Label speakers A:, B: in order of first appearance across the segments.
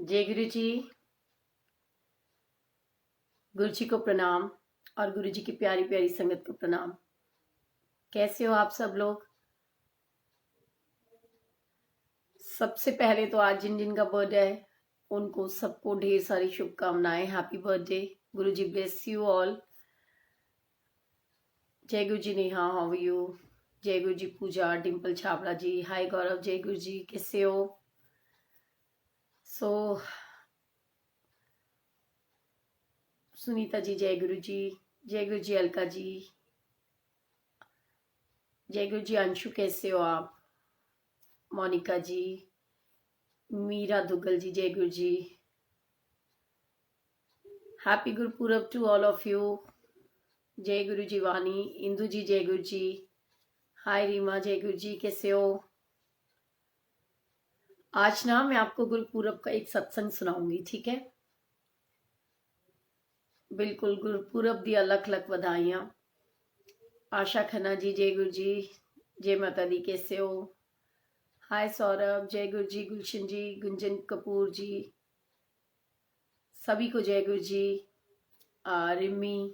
A: जय गुरु जी। गुरु जी को प्रणाम और गुरु जी की प्यारी प्यारी संगत को प्रणाम। कैसे हो आप सब लोग? सबसे पहले तो आज जिन जिन का बर्थडे है उनको सबको ढेर सारी शुभकामनाएं। Happy birthday. Guru ji bless you all. जय गुरु जी नेहा, हाउ यू? जय गुरु जी पूजा, डिम्पल छाबड़ा जी, हाय गौरव। जय गुरु जी, कैसे हो? सो सुनीता जी, जय गुरु जी। जय गुरु जी अलका जी। जय गुरु जी अंशु, कैसे हो आप? मोनिका जी, मीरा दुग्गल जी, जय Guru ji. Happy Gurpurab to all of you. जय गुरु जी वानी। इंदु जी, जय गुरु जी। हाय रीमा, जय गुरु जी, कैसे हो? आज ना मैं आपको गुरुपूरब का एक सत्संग सुनाऊंगी, ठीक है? बिल्कुल, गुरुपूरब दी लख लख बधाइयां। आशा खन्ना जी, जय गुरु जी। जय माता दी, कैसे हो? हाय सौरभ, जय गुरु जी। गुलशन जी, गुंजन कपूर जी, सभी को जय गुरु जी। रिमी,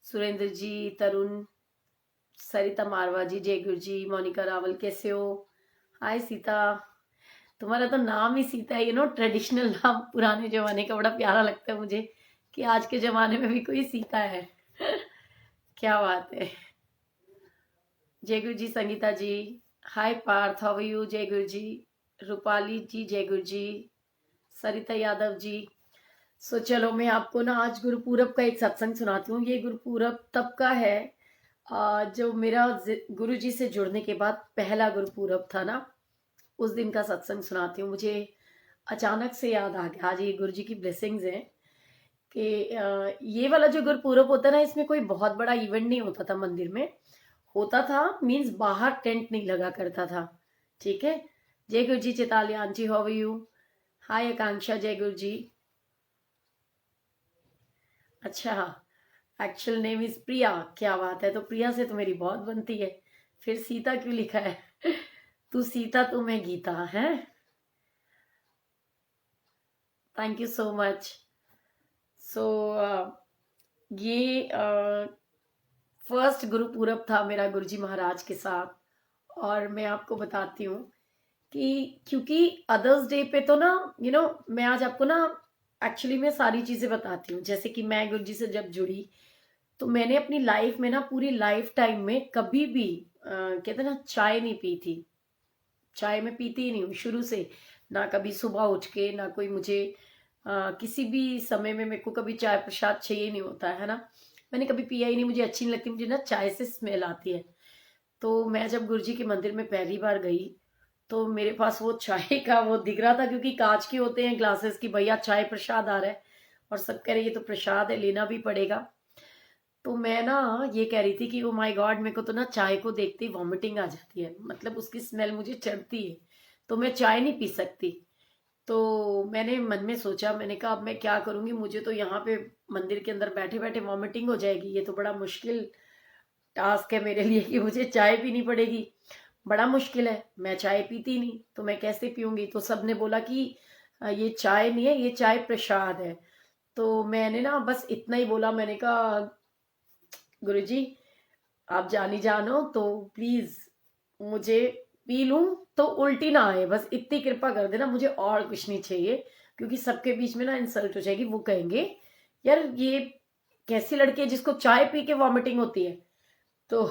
A: सुरेंद्र जी, तरुण, सरिता मारवा जी, जय गुरु जी। मोनिका रावल, कैसे हो? हाय सीता। तुम्हारा तो नाम ही सीता है, ट्रेडिशनल नाम पुराने जमाने का, बड़ा प्यारा लगता है मुझे कि आज के जमाने में भी कोई सीता है। क्या बात है। जय गुरु जी संगीता जी। हाय पार्थ, हाउ आर यू? जय गुरु जी। रूपाली जी, जय गुरु जी। सरिता यादव जी। सो चलो मैं आपको ना आज गुरुपूरब का एक सत्संग सुनाती हूँ। ये गुरुपूरब तब का है जो मेरा गुरु जी से जुड़ने के बाद पहला गुरुपूरब था ना, उस दिन का सत्संग सुनाती हूँ। मुझे अचानक से याद आ गया, आज ये गुरु जी की ब्लेसिंग्स हैं कि ये वाला जो गुरुपूरब होता है ना, इसमें कोई बहुत बड़ा इवेंट नहीं होता था मंदिर में। होता था मीन्स बाहर टेंट नहीं लगा करता था, ठीक है? जय गुरु जी चितालियान जी, हाउ आर यू? हाय आकांक्षा, जय गुरु जी। अच्छा, एक्चुअल नेम इज प्रिया। क्या बात है, तो प्रिया से तो मेरी बहुत बनती है। फिर सीता क्यों लिखा है? तू सीता तू मैं गीता है। Thank you so much. So ये फर्स्ट गुरुपूरब था मेरा गुरुजी महाराज के साथ। और मैं आपको बताती हूँ कि क्योंकि अदर्स डे पे तो ना मैं आज आपको ना एक्चुअली मैं सारी चीजें बताती हूँ। जैसे कि मैं गुरुजी से जब जुड़ी तो मैंने अपनी लाइफ में ना, पूरी लाइफ टाइम में कभी भी कहते ना चाय नहीं पी थी। चाय मैं पीती ही नहीं हूँ शुरू से। ना कभी सुबह उठ के, ना कोई मुझे किसी भी समय में मेरे को कभी चाय प्रसाद चाहिए नहीं होता है ना। मैंने कभी पिया ही नहीं, मुझे अच्छी नहीं लगती, मुझे ना चाय से स्मेल आती है। तो मैं जब गुरुजी के मंदिर में पहली बार गई तो मेरे पास वो चाय का वो दिख रहा था, क्योंकि कांच के होते हैं ग्लासेस की, भैया चाय प्रसाद आ रहा है और सब कह रहे ये तो प्रसाद है, लेना भी पड़ेगा। तो मैं ना ये कह रही थी कि ओ माय गॉड, मेरे को तो ना चाय को देखते ही वॉमिटिंग आ जाती है, मतलब उसकी स्मेल मुझे चढ़ती है, तो मैं चाय नहीं पी सकती। तो मैंने मन में सोचा, मैंने कहा अब मैं क्या करूंगी, मुझे तो यहाँ पे मंदिर के अंदर बैठे बैठे वॉमिटिंग हो जाएगी, ये तो बड़ा मुश्किल टास्क है मेरे लिए कि मुझे चाय पीनी पड़ेगी। बड़ा मुश्किल है, मैं चाय पीती नहीं तो मैं कैसे पीऊंगी? तो सबने बोला कि ये चाय नहीं है, ये चाय प्रसाद है। तो मैंने ना बस इतना ही बोला, मैंने कहा गुरुजी आप जानी जानो तो प्लीज मुझे पी लूं तो उल्टी ना आए, बस इतनी कृपा कर देना, मुझे और कुछ नहीं चाहिए। क्योंकि सबके बीच में ना इंसल्ट हो जाएगी, वो कहेंगे यार ये कैसी लड़की है जिसको चाय पी के वॉमिटिंग होती है। तो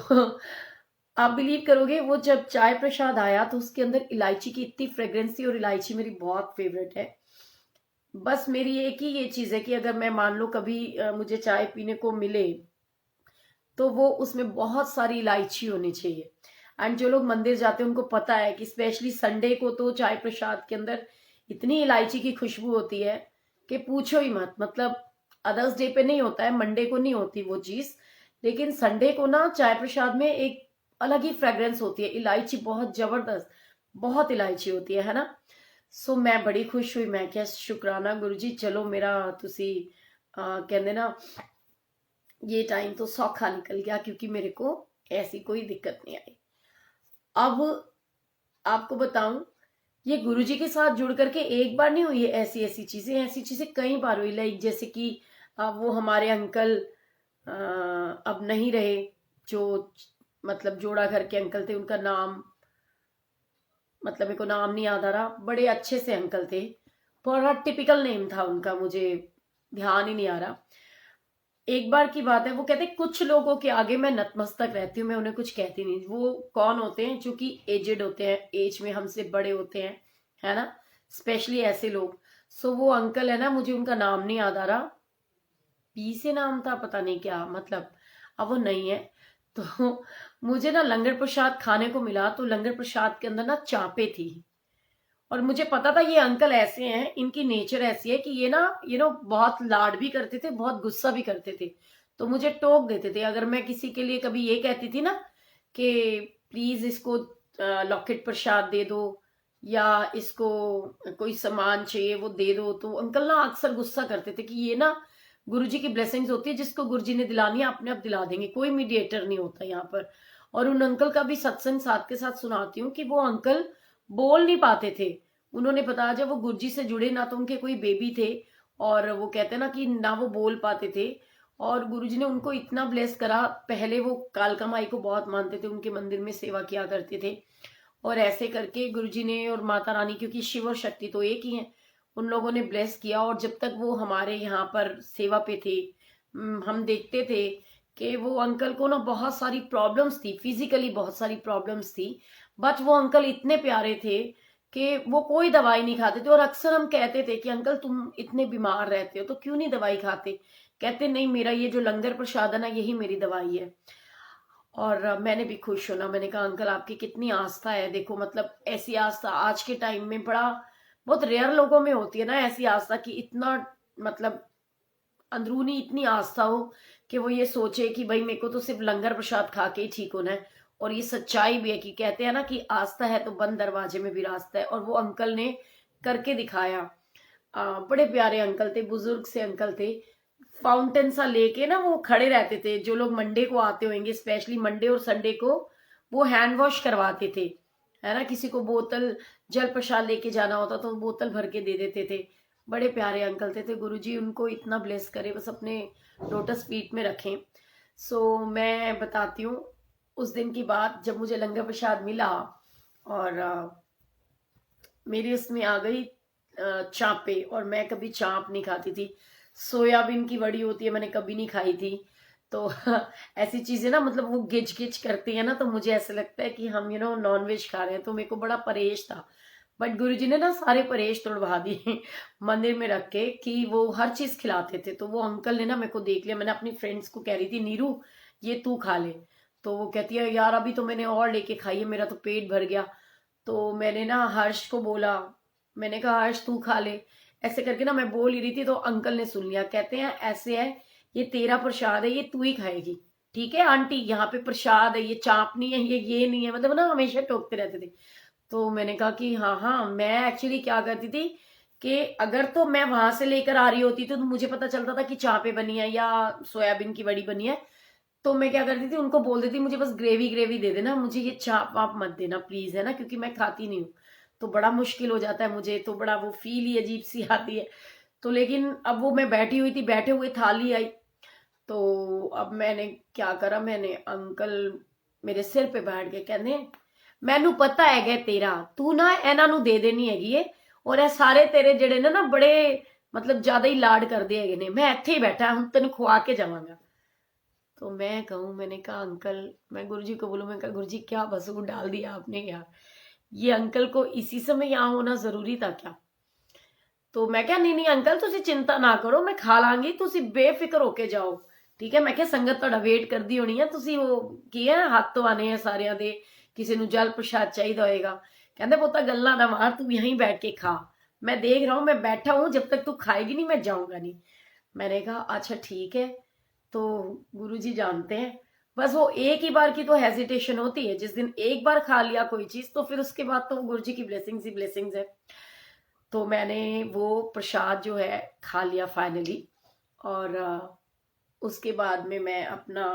A: आप बिलीव करोगे, वो जब चाय प्रसाद आया तो उसके अंदर इलायची की इतनी फ्रेग्रेंस थी, और इलायची मेरी बहुत फेवरेट है। बस मेरी एक ही ये चीज है कि अगर मैं मान लो कभी मुझे चाय पीने को मिले तो वो उसमें बहुत सारी इलायची होनी चाहिए। एंड जो लोग मंदिर जाते हैं उनको पता है कि स्पेशली संडे को तो चाय प्रसाद के अंदर इतनी इलायची की खुशबू होती है कि पूछो ही मत। मतलब अदर्स डे पे नहीं होता है, मंडे को नहीं होती वो चीज, लेकिन संडे को ना चाय प्रसाद में एक अलग ही फ्रेग्रेंस होती है, इलायची बहुत जबरदस्त, बहुत इलायची होती है ना। सो मैं बड़ी खुश हुई, मैं क्या शुक्राना गुरु जी, चलो मेरा तुसी कहते ना ये टाइम तो सौखा निकल गया, क्योंकि मेरे को ऐसी कोई दिक्कत नहीं आई। अब आपको बताऊं ये गुरुजी के साथ जुड़ करके एक बार नहीं हुई है, ऐसी चीजें कई बार हुई। लाइक जैसे कि वो हमारे अंकल अब नहीं रहे, जो मतलब जोड़ा घर के अंकल थे, उनका नाम मतलब मेरे को नाम नहीं याद आ रहा, बड़े अच्छे से अंकल थे, बहुत टिपिकल नेम था उनका, मुझे ध्यान ही नहीं आ रहा। एक बार की बात है, वो कहते कुछ लोगों के आगे मैं नतमस्तक रहती हूँ, मैं उन्हें कुछ कहती नहीं। वो कौन होते हैं? जो कि एजेड होते हैं, एज में हमसे बड़े होते हैं, है ना, स्पेशली ऐसे लोग। सो वो अंकल है ना, मुझे उनका नाम नहीं याद आ रहा, पी से नाम था, पता नहीं क्या मतलब, अब वो नहीं है। तो मुझे ना लंगर प्रसाद खाने को मिला, तो लंगर प्रसाद के अंदर ना चापे थी, और मुझे पता था ये अंकल ऐसे हैं, इनकी नेचर ऐसी है कि ये ना बहुत लाड भी करते थे, बहुत गुस्सा भी करते थे। तो मुझे टोक देते थे अगर मैं किसी के लिए कभी ये कहती थी ना कि प्लीज इसको लॉकेट प्रसाद दे दो, या इसको कोई सामान चाहिए वो दे दो, तो अंकल ना अक्सर गुस्सा करते थे कि ये ना गुरुजी की ब्लेसिंग्स होती है, जिसको गुरुजी ने दिलानी है अपने आप दिला देंगे, कोई मीडिएटर नहीं होता यहाँ पर। और उन अंकल का भी सत्संग साथ के साथ सुनाती हूँ कि वो अंकल बोल नहीं पाते थे। उन्होंने बताया जब वो गुरुजी से जुड़े ना, तो उनके कोई बेबी थे, और वो कहते ना कि ना वो बोल पाते थे, और गुरुजी ने उनको इतना ब्लेस करा। पहले वो कालका माई को बहुत मानते थे, उनके मंदिर में सेवा किया करते थे, और ऐसे करके गुरुजी ने और माता रानी, क्योंकि शिव और शक्ति तो एक ही है, उन लोगों ने ब्लेस किया। और जब तक वो हमारे यहाँ पर सेवा पे थे, हम देखते थे कि वो अंकल को ना बहुत सारी प्रॉब्लम्स थी, फिजिकली बहुत सारी प्रॉब्लम्स थी, बट वो अंकल इतने प्यारे थे कि वो कोई दवाई नहीं खाते थे। और अक्सर हम कहते थे कि अंकल तुम इतने बीमार रहते हो तो क्यों नहीं दवाई खाते? कहते नहीं, मेरा ये जो लंगर प्रसाद है ना, यही मेरी दवाई है। और मैंने भी खुश होना, मैंने कहा अंकल आपकी कितनी आस्था है, देखो मतलब ऐसी आस्था आज के टाइम में बड़ा बहुत रेयर लोगों में होती है ना, ऐसी आस्था कि इतना मतलब अंदरूनी इतनी आस्था हो कि वो ये सोचे कि भाई मेरे को तो सिर्फ लंगर प्रसाद खा के ही ठीक होना है। और ये सच्चाई भी है कि कहते हैं ना कि आस्था है तो बंद दरवाजे में भी रास्ता है, और वो अंकल ने करके दिखाया। बड़े प्यारे अंकल थे, बुजुर्ग से अंकल थे, फाउंटेन सा लेके ना वो खड़े रहते थे। जो लोग मंडे को आते होंगे, स्पेशली मंडे और संडे को, वो हैंड वॉश करवाते थे, है ना, किसी को बोतल जल प्रसाद लेके जाना होता तो बोतल भर के दे देते थे। बड़े प्यारे अंकल थे गुरुजी उनको इतना ब्लेस करे, बस अपने लोटस फीट में रखें। सो मैं बताती हूँ उस दिन की बात, जब मुझे लंगर प्रसाद मिला, और मेरी उसमें आ गई चापे, और मैं कभी चाप नहीं खाती थी। सोयाबीन की वड़ी होती है, मैंने कभी नहीं खाई थी। तो ऐसी चीजें ना मतलब वो गिच गिच करती है ना, तो मुझे ऐसा लगता है कि हम नॉन वेज खा रहे हैं, तो मेरे को बड़ा परहेज था। बट गुरुजी ने ना सारे परहेज तोड़वा दिए मंदिर में रख के, कि वो हर चीज खिलाते थे। तो वो अंकल ने ना मेरे को देख लिया, मैंने अपनी फ्रेंड्स को कह रही थी नीरू ये तू खा ले, तो वो कहती है यार अभी तो मैंने और लेके खाई है, मेरा तो पेट भर गया। तो मैंने ना हर्ष को बोला, मैंने कहा हर्ष तू खा ले, ऐसे करके ना मैं बोल ही रही थी, तो अंकल ने सुन लिया, कहते हैं ऐसे है, ये तेरा प्रसाद है, ये तू ही खाएगी, ठीक है आंटी, यहाँ पे प्रसाद है, ये चाप नहीं है, ये नहीं है, मतलब ना हमेशा टोकते रहते थे। तो मैंने कहा कि हाँ हाँ, मैं एक्चुअली क्या करती थी कि अगर तो मैं वहां से लेकर आ रही होती तो मुझे पता चलता था कि चापे बनी है या सोयाबीन की बड़ी बनी है, तो मैं क्या करती थी उनको बोल देती मुझे बस ग्रेवी ग्रेवी दे देना, मुझे ये चाप वाप मत देना प्लीज, है ना, क्योंकि मैं खाती नहीं हूँ, तो बड़ा मुश्किल हो जाता है मुझे, तो बड़ा वो फील ही अजीब सी आती है। तो लेकिन अब वो मैं बैठी हुई थी, बैठे हुए थाली आई, तो अब मैंने क्या करा, मैंने अंकल मेरे सिर पे बैठ के कहने मैनू पता है तेरा तू ना ਇਹਨਾਂ ਨੂੰ ਦੇ ਦੇਣੀ ਹੈਗੀ ਏ, ਔਰ ਇਹ ਸਾਰੇ ਤੇਰੇ ਜਿਹੜੇ ਨੇ ਨਾ ਬੜੇ मतलब ज्यादा ही लाड करते है ने, मैं ਇੱਥੇ ही बैठा हूं तेन खुआ के जावांगा। तो मैं कहूँ, मैंने कहा अंकल, मैं गुरुजी को बोलूं, मैं कहा गुरुजी क्या बसूर डाल दिया आपने यार, ये अंकल को इसी समय यहाँ होना जरूरी था क्या? तो मैं क्या नहीं नहीं अंकल तुसी चिंता ना करो, मैं खा लांगी, तुसी बेफिक्र होके जाओ, ठीक है। मैं क्या संगत ਤੁਹਾਡਾ वेट करदी होनी है, तुसी वो की है हाथ धोने हैं सारिਆਂ ਦੇ, किसी ਨੂੰ जल प्रसाद चाहिए होएगा, कहते पुत्ता गल्ला ना मार, तू यहीं बैठ के खा, मैं देख रहा हूं, मैं बैठा हूं, जब तक तू खाएगी नहीं मैं जाऊंगा नहीं। मैंने कहा अच्छा ठीक है। तो गुरुजी जानते हैं, बस वो एक ही बार की तो हेजिटेशन होती है, जिस दिन एक बार खा लिया कोई चीज तो फिर उसके बाद तो गुरुजी की ब्लेसिंग्स ही ब्लेसिंग्स है। तो मैंने वो प्रसाद जो है खा लिया फाइनली, और उसके बाद में मैं अपना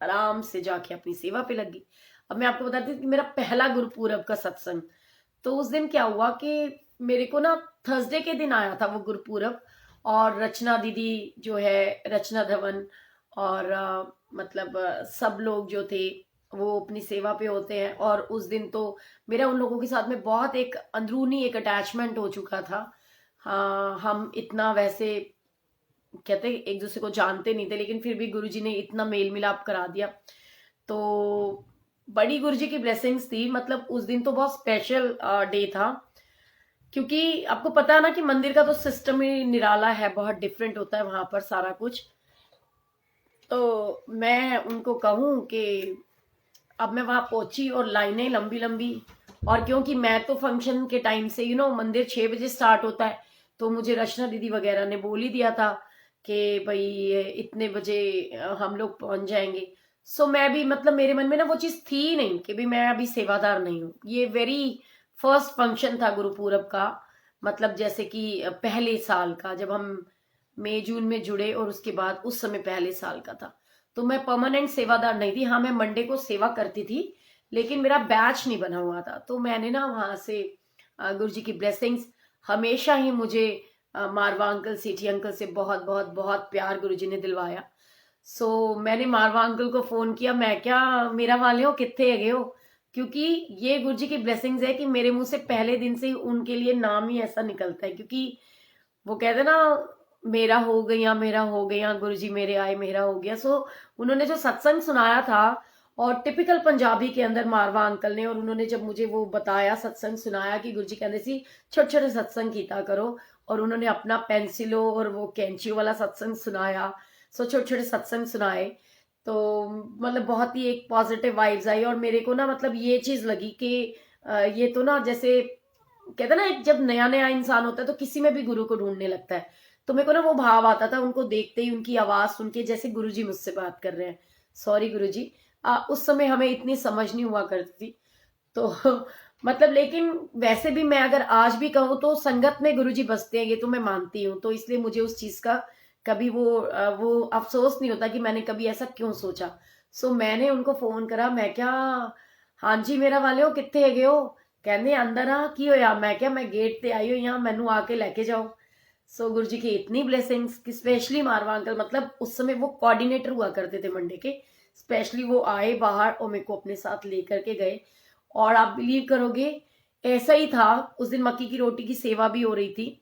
A: आराम से जाके अपनी सेवा पे लगी। अब मैं आपको बताती हूँ कि मेरा पहला गुरुपूरब का सत्संग, तो उस दिन क्या हुआ कि मेरे को ना थर्सडे के दिन आया था वो गुरुपूरब, और रचना दीदी जो है, रचना धवन, और मतलब सब लोग जो थे वो अपनी सेवा पे होते हैं। और उस दिन तो मेरा उन लोगों के साथ में बहुत एक अंदरूनी एक अटैचमेंट हो चुका था। हाँ, हम इतना वैसे कहते एक दूसरे को जानते नहीं थे, लेकिन फिर भी गुरुजी ने इतना मेल मिलाप करा दिया। तो बड़ी गुरुजी की ब्लेसिंग्स थी, मतलब उस दिन तो बहुत स्पेशल डे था, क्योंकि आपको पता है ना कि मंदिर का तो सिस्टम ही निराला है, बहुत डिफरेंट होता है वहां पर सारा कुछ। तो मैं उनको कहूं कि अब मैं वहां पहुंची और लाइनें लंबी लंबी, और क्योंकि मैं तो फंक्शन के टाइम से मंदिर 6 बजे स्टार्ट होता है, तो मुझे रचना दीदी वगैरह ने बोल ही दिया था कि भाई इतने बजे हम लोग पहुंच जाएंगे। सो मैं भी, मतलब मेरे मन में ना वो चीज थी ही नहीं कि भी मैं अभी सेवादार नहीं हूँ। ये वेरी फर्स्ट फंक्शन था गुरुपूरब का, मतलब जैसे कि पहले साल का, जब हम मई जून में जुड़े, और उसके बाद उस समय पहले साल का था। तो मैं परमानेंट सेवादार नहीं थी। हाँ, मैं मंडे को सेवा करती थी, लेकिन मेरा बैच नहीं बना हुआ था। तो मैंने ना वहां से गुरु जी की ब्लेसिंग्स, हमेशा ही मुझे मारवा अंकल, सेठी अंकल से बहुत बहुत बहुत प्यार गुरु जी ने दिलवाया। सो मैंने मारवा अंकल को फोन किया, मैं क्या मेरा वाले हो, कितने है हो, क्योंकि ये गुरु जी की ब्लेसिंग्स है कि मेरे मुंह से पहले दिन से ही उनके लिए नाम ही ऐसा निकलता है। क्योंकि वो कहते ना, मेरा हो गया, मेरा हो गया, गुरुजी मेरे आए, मेरा हो गया। सो उन्होंने जो सत्संग सुनाया था, और टिपिकल पंजाबी के अंदर मारवा अंकल ने, और उन्होंने जब मुझे वो बताया, सत्संग सुनाया कि गुरुजी कहते सी छोटे छोटे सत्संग कीता करो, और उन्होंने अपना पेंसिलो और वो कैंचियो वाला सत्संग सुनाया। सो छोटे छोटे सत्संग सुनाए, तो मतलब बहुत ही एक पॉजिटिव वाइब्स आई। और मेरे को ना मतलब ये चीज लगी कि ये तो ना जैसे कहते ना, एक जब नया नया इंसान होता है तो किसी में भी गुरु को ढूंढने लगता है। तो मेरे को ना वो भाव आता था उनको देखते ही, उनकी आवाज सुन के, जैसे गुरुजी मुझसे बात कर रहे हैं। सॉरी गुरुजी, उस समय हमें इतनी समझ नहीं हुआ करती थी। तो मतलब, लेकिन वैसे भी मैं अगर आज भी कहूँ तो संगत में गुरुजी बसते हैं, ये तो मैं मानती हूँ। तो इसलिए मुझे उस चीज का कभी वो अफसोस नहीं होता कि मैंने कभी ऐसा क्यों सोचा। सो मैंने उनको फोन करा, मैं क्या, हाँ जी मेरा वाले हो, कितने है हो, कहने अंदर आ की होया, मैं क्या मैं गेट ते आई हूँ यहाँ, मैनू आके लेके जाओ। सो गुरु जी की इतनी ब्लेसिंग्स कि स्पेशली मारवा अंकल, मतलब उस समय वो कोऑर्डिनेटर हुआ करते थे मंडे के, स्पेशली वो आए बाहर और मेरे को अपने साथ लेकर के गए। और आप बिलीव करोगे, ऐसा ही था, उस दिन मक्की की रोटी की सेवा भी हो रही थी,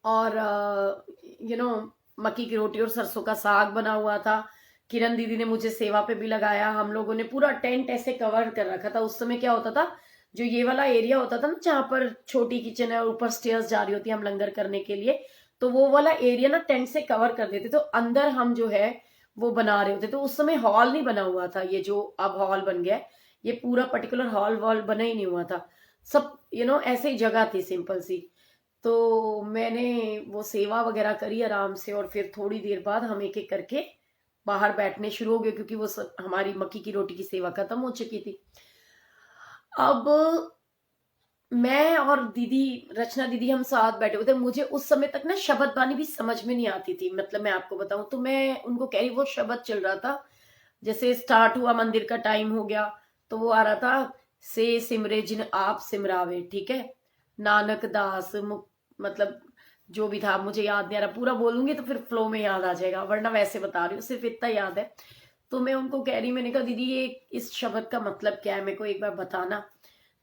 A: और यू नो मक्की की रोटी और सरसों का साग बना हुआ था। किरण दीदी ने मुझे सेवा पे भी लगाया। हम लोगों ने पूरा टेंट ऐसे कवर कर रखा था। उस समय क्या होता था, जो ये वाला एरिया होता था ना, जहाँ पर छोटी किचन है और ऊपर स्टेयर्स जा रही होती है हम लंगर करने के लिए, तो वो वाला एरिया ना टेंट से कवर कर देते, तो अंदर हम जो है वो बना रहे होते। तो उस समय हॉल नहीं बना हुआ था, ये जो अब हॉल बन गया है, ये पूरा पर्टिकुलर हॉल वॉल बना ही नहीं हुआ था। सब ऐसे ही जगह थी सिंपल सी। तो मैंने वो सेवा वगैरह करी आराम से, और फिर थोड़ी देर बाद हम एक एक करके बाहर बैठने शुरू हो गए, क्योंकि वो सब हमारी मक्की की रोटी की सेवा खत्म हो चुकी थी। अब मैं और दीदी, रचना दीदी, हम साथ बैठे हुए थे। मुझे उस समय तक ना शब्द बानी भी समझ में नहीं आती थी। मतलब मैं आपको बताऊं तो मैं उनको कह रही, वो शब्द चल रहा था, जैसे स्टार्ट हुआ, मंदिर का टाइम हो गया, तो वो आ रहा था, से सिमरे जिन आप सिमरावे, ठीक है, नानक दास मतलब जो भी था, मुझे याद नहीं आ रहा, पूरा बोलूंगी तो फिर फ्लो में याद आ जाएगा, वरना वैसे बता रही हूँ, सिर्फ इतना याद है। तो मैं उनको कह रही, मैंने कहा दीदी ये इस शब्द का मतलब क्या है, मेरे को एक बार बताना।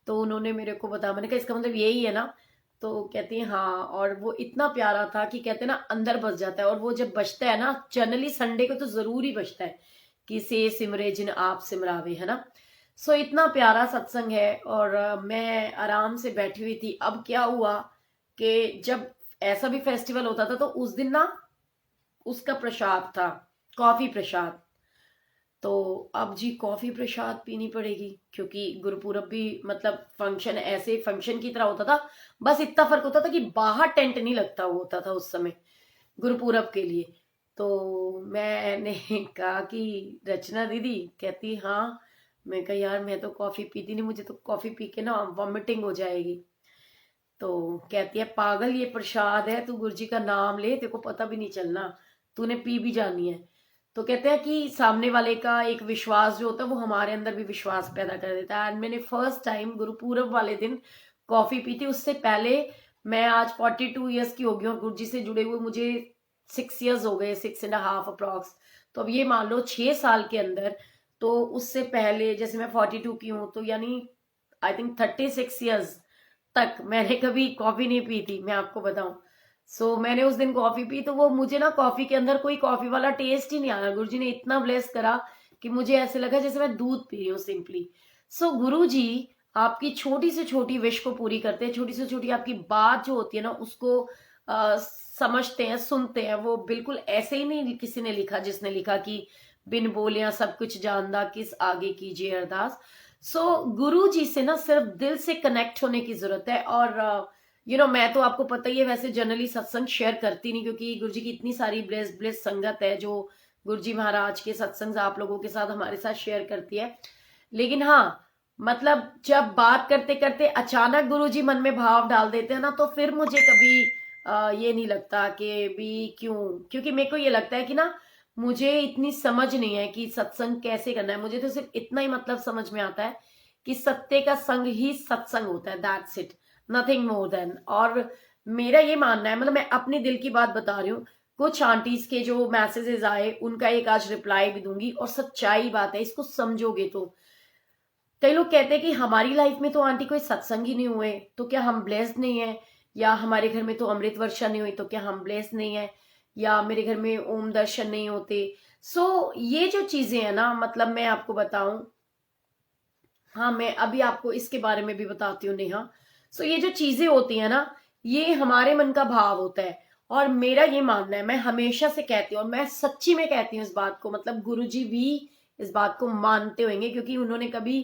A: तो उन्होंने मेरे को बताया, मैंने कहा इसका मतलब यही है ना। तो कहती है हाँ, और वो इतना प्यारा था कि कहते हैं ना अंदर बस जाता है। और वो जब बजता है ना, जनरली संडे को तो जरूर ही बजता है कि से सिमरे जिन आप सिमरावे, है ना। सो इतना प्यारा सत्संग है, और मैं आराम से बैठी हुई थी। अब क्या हुआ कि जब ऐसा भी फेस्टिवल होता था, तो उस दिन ना उसका प्रसाद था, कॉफी प्रसाद। तो अब जी कॉफी प्रसाद पीनी पड़ेगी, क्योंकि गुरुपूरब भी मतलब फंक्शन ऐसे फंक्शन की तरह होता था। बस इतना फर्क होता था कि बाहर टेंट नहीं लगता होता था उस समय गुरुपूरब के लिए। तो मैंने कहा कि रचना दीदी, कहती हाँ। मैं कहा यार मैं तो कॉफी पीती नहीं, मुझे तो कॉफी पी के ना वॉमिटिंग हो जाएगी। तो कहती है पागल, ये प्रसाद है, तू गुरु जी का नाम ले, तेरे को पता भी नहीं चलना, तूने पी भी जानी है। तो कहते हैं कि सामने वाले का एक विश्वास जो होता है वो हमारे अंदर भी विश्वास पैदा कर देता है। एंड मैंने फर्स्ट टाइम गुरुपूरब वाले दिन कॉफी पी थी। उससे पहले मैं आज 42 ईयर्स की हो गई और गुरुजी से जुड़े हुए मुझे 6 ईयर्स हो गए, 6.5 अप्रॉक्स। तो अब ये मान लो 6 साल के अंदर, तो उससे पहले जैसे मैं 42 की हूँ, तो यानी आई थिंक 36 ईयर्स तक मैंने कभी कॉफी नहीं पी थी, मैं आपको बताऊं। मैंने उस दिन कॉफी पी, तो वो मुझे ना कॉफी के अंदर कोई कॉफी वाला टेस्ट ही नहीं आया। गुरुजी ने इतना ब्लेस करा कि मुझे ऐसे लगा जैसे मैं दूध पी रही हूँ सिंपली। गुरुजी आपकी छोटी से छोटी विश को पूरी करते हैं। छोटी से छोटी आपकी बात जो होती है ना, उसको समझते हैं, सुनते हैं। वो बिल्कुल ऐसे ही नहीं किसी ने लिखा जिसने लिखा कि बिन बोलिया सब कुछ जानदा किस आगे कीजिए अरदास। गुरु जी से ना सिर्फ दिल से कनेक्ट होने की जरूरत है। और मैं तो आपको पता ही है, वैसे जनरली सत्संग शेयर करती नहीं, क्योंकि गुरु जी की इतनी सारी ब्लेस संगत है जो गुरु जी महाराज के सत्संग आप लोगों के साथ, हमारे साथ शेयर करती है। लेकिन हाँ, मतलब जब बात करते करते अचानक गुरु जी मन में भाव डाल देते हैं ना, तो फिर मुझे कभी ये नहीं लगता कि भी क्यों, क्योंकि मेरे को ये लगता है कि ना मुझे इतनी समझ नहीं है कि सत्संग कैसे करना है। मुझे तो सिर्फ इतना ही मतलब समझ में आता है कि सत्य का संग ही सत्संग होता है, that's it, nothing more than. और मेरा ये मानना है, मतलब मैं अपने दिल की बात बता रही हूँ। कुछ आंटीज के जो मैसेजेस आए उनका एक आज रिप्लाई भी दूंगी, और सच्चाई बात है, इसको समझोगे तो। कई लोग कहते हैं कि हमारी लाइफ में तो आंटी कोई सत्संग ही नहीं हुए, तो क्या हम ब्लेस्ड नहीं है? या हमारे घर में तो अमृत वर्षा नहीं हुई, तो क्या हम ब्लेस्ड नहीं है? या मेरे घर में ओम दर्शन नहीं होते? ये जो चीजें है ना, मतलब मैं आपको बताऊं, हाँ मैं अभी आपको इसके बारे में भी बताती हूँ नेहा। ये जो चीजें होती है ना, ये हमारे मन का भाव होता है। और मेरा ये मानना है, मैं हमेशा से कहती हूँ, और मैं सच्ची में कहती हूँ इस बात को, मतलब गुरुजी भी इस बात को मानते होंगे, क्योंकि उन्होंने कभी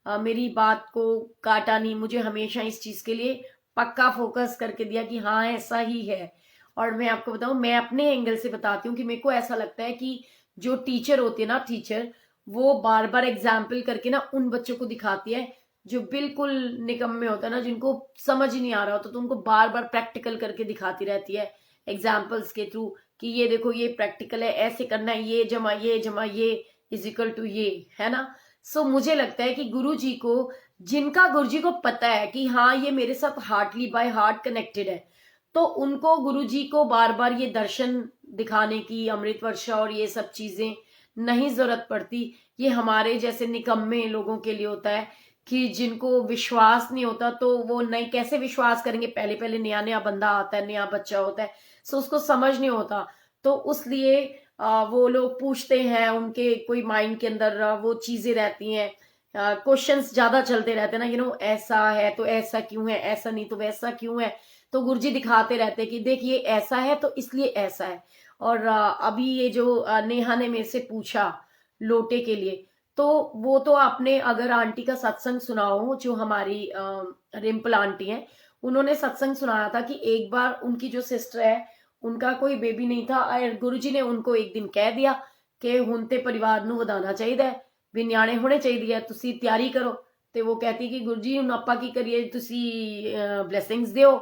A: मेरी बात को काटा नहीं। मुझे हमेशा इस चीज के लिए पक्का फोकस करके दिया कि हाँ ऐसा ही है। और मैं आपको बताऊं, मैं अपने एंगल से बताती हूँ कि मेरे को ऐसा लगता है कि जो टीचर होती है ना, टीचर वो बार बार एग्जाम्पल करके ना उन बच्चों को दिखाती है जो बिल्कुल निकम्मे होता है ना, जिनको समझ ही नहीं आ रहा होता, तो उनको बार बार प्रैक्टिकल करके दिखाती रहती है एग्जाम्पल्स के थ्रू कि ये देखो ये प्रैक्टिकल है, ऐसे करना है, ये जमा ये इज इक्वल टू ये, है ना। मुझे लगता है कि गुरु जी को, जिनका गुरु जी को पता है कि हाँ ये मेरे साथ हार्टली बाय हार्ट कनेक्टेड है, तो उनको गुरु जी को बार बार ये दर्शन दिखाने की, अमृत वर्षा और ये सब चीजें नहीं जरूरत पड़ती। ये हमारे जैसे निकम्मे लोगों के लिए होता है कि जिनको विश्वास नहीं होता, तो वो नहीं, कैसे विश्वास करेंगे? पहले पहले नया नया बंदा आता है, नया बच्चा होता है, उसको समझ नहीं होता, तो उसलिए वो लोग पूछते हैं, उनके कोई माइंड के अंदर वो चीजें रहती हैं, क्वेश्चंस ज्यादा चलते रहते हैं ना, ऐसा है तो ऐसा क्यों है, ऐसा नहीं तो वैसा क्यों है। तो गुरुजी दिखाते रहते हैं कि देख ये ऐसा है तो इसलिए ऐसा है। और अभी ये जो नेहा ने मेरे से पूछा लोटे के लिए, तो वो तो आपने अगर आंटी का सत्संग सुना हो, जो हमारी रिम्पल आंटी है, उन्होंने सत्संग सुनाया था कि एक बार उनकी जो सिस्टर है, उनका कोई बेबी नहीं था, और गुरुजी ने उनको एक दिन कह दिया कि हुण ते परिवार ਨੂੰ ਵਧਾਉਣਾ ਚਾਹੀਦਾ ਹੈ, ਵੀ ਨਿਆਣੇ ਹੋਣੇ ਚਾਹੀਦੇ ਆ, ਤੁਸੀਂ ਤਿਆਰੀ ਕਰੋ। ਤੇ ਉਹ कहती कि गुरु जी ਹੁਣ ਆਪਾਂ ਕੀ ਕਰੀਏ, ਤੁਸੀਂ ਬਲੇਸਿੰਗਸ ਦਿਓ।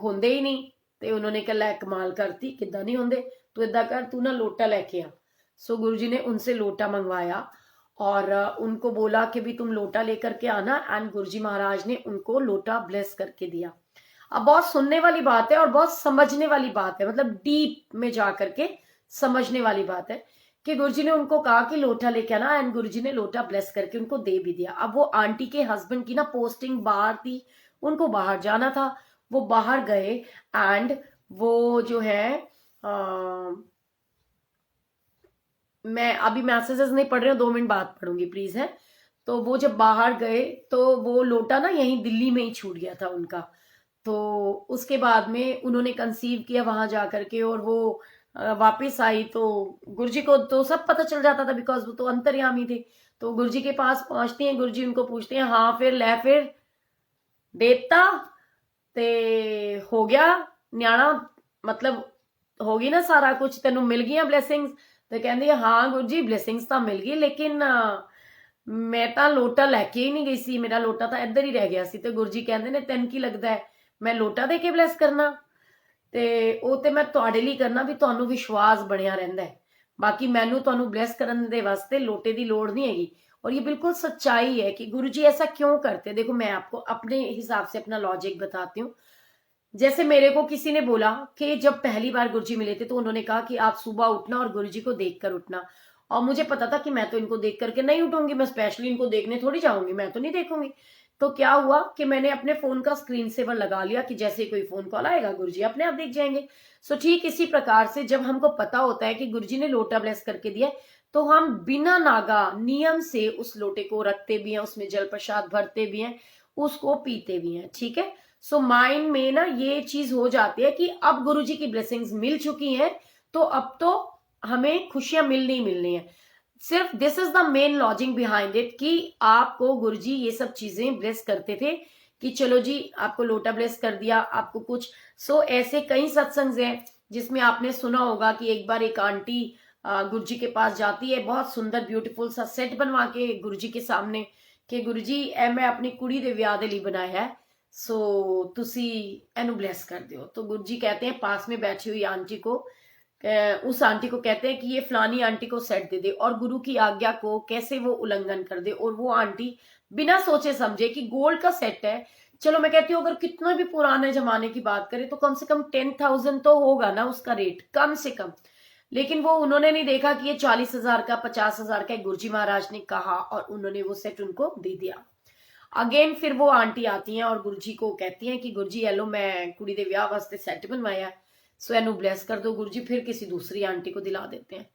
A: ਹੁੰਦੇ ਹੀ ਨਹੀਂ। ਤੇ ਉਹਨਾਂ ਨੇ कहला कमाल करती, किदा नहीं होंगे, तू इदा कर, तू ना लोटा लेके आ। गुरु जी ने उनसे लोटा मंगवाया और उनको बोला कि भी तुम लोटा लेकर के आना, एंड गुरु जी महाराज ने उनको लोटा ब्लेस करके दिया। अब बहुत सुनने वाली बात है और बहुत समझने वाली बात है, मतलब डीप में जाकर के समझने वाली बात है कि गुरुजी ने उनको कहा कि लोटा लेके आना, एंड गुरुजी ने लोटा ब्लेस करके उनको दे भी दिया। अब वो आंटी के हस्बैंड की ना पोस्टिंग बाहर थी, उनको बाहर जाना था, वो बाहर गए, एंड वो जो है मैं अभी मैसेजेस नहीं पढ़ रही हूँ, 2 मिनट बाद पढ़ूंगी प्लीज, है। तो वो जब बाहर गए, तो वो लोटा ना यहीं दिल्ली में ही छूट गया था उनका। तो उसके बाद में उन्होंने कंसीव किया वहां जाकर के, और वो वापस आई, तो गुरुजी को तो सब पता चल जाता था, बिकॉज वो तो अंतर्यामी थे। तो गुरुजी के पास पहुंचती हैं, गुरुजी उनको पूछते हैं, हाँ फिर ले फिर देता ते हो गया न्याणा, मतलब होगी ना सारा कुछ, तेन मिल गई ब्लैसिंग्स? तो कहते हाँ गुरु जी ब्लैसिंग्स तो मिल गई, लेकिन मैं तो लोटा लैके ही नहीं गई सी, मेरा लोटा तो इधर ही रह गया सी। तो गुरु जी कहते ने तेन की लगता है मैं लोटा दे के ब्लैस करना? ते ओ ते मैं तुहाडे लिए करना भी तुहानू विश्वास बनिया रहिंदा है। बाकी मैनू तुहानू ब्लैस करन दे वास्ते लोटे दी लोड़ नहीं हैगी। और ये बिल्कुल सच्चाई है कि गुरु जी ऐसा क्यों करते। देखो मैं आपको अपने हिसाब से अपना लॉजिक बताती हूँ। जैसे मेरे को किसी ने बोला कि जब पहली बार गुरुजी मिले थे तो उन्होंने कहा कि आप सुबह उठना और गुरुजी को देखकर उठना। और मुझे पता था कि मैं तो इनको देख करके नहीं उठूंगी, मैं स्पेशली इनको देखने थोड़ी जाऊंगी, मैं तो नहीं देखूंगी। तो क्या हुआ कि मैंने अपने फोन का स्क्रीन सेवर लगा लिया कि जैसे ही कोई फोन कॉल आएगा गुरुजी अपने आप देख जाएंगे। सो ठीक इसी प्रकार से जब हमको पता होता है कि गुरुजी ने लोटा ब्लेस करके दिया, तो हम बिना नागा नियम से उस लोटे को रखते भी हैं, उसमें जल प्रसाद भरते भी हैं, उसको पीते भी हैं। ठीक है। सो माइंड में ना ये चीज हो जाती है कि अब गुरुजी की ब्लेसिंग्स मिल चुकी हैं, तो अब तो हमें खुशियां मिलनी ही मिलनी है। सिर्फ this is the main logic behind it कि आपको गुरुजी ये सब चीजें ब्लेस करते थे कि चलो जी आपको लोटा ब्लेस कर दिया, आपको कुछ। सो ऐसे कई सत्संग हैं जिसमें आपने सुना होगा कि एक बार एक आंटी गुरुजी के पास जाती है, बहुत सुंदर ब्यूटीफुल सा सेट बनवा के गुरुजी के सामने कि गुरुजी ए मैं अपनी कुड़ी दे विआह दे ਲਈ बनाया है, सो तुसी एनु ब्लेस कर दियो। तो गुरुजी कहते हैं पास में बैठी हुई आंटी को, उस आंटी को कहते हैं कि ये फलानी आंटी को सेट दे दे, और गुरु की आज्ञा को कैसे वो उल्लंघन कर दे। और वो आंटी बिना सोचे समझे कि गोल्ड का सेट है, चलो मैं कहती हूँ अगर कितना भी पुराने जमाने की बात करें तो कम से कम 10,000 तो होगा ना उसका रेट, कम से कम। लेकिन वो उन्होंने नहीं देखा कि ये 40,000 का 50,000 का गुरुजी महाराज ने कहा, और उन्होंने वो सेट उनको दे दिया। अगेन फिर वो आंटी आती हैं और गुरुजी को कहती हैं कि गुरुजी हेलो मैं कुड़ी दे विआह वास्ते सेट बनवाया, सो एनू ब्लेस कर दो। गुरुजी फिर किसी दूसरी आंटी को दिला देते हैं।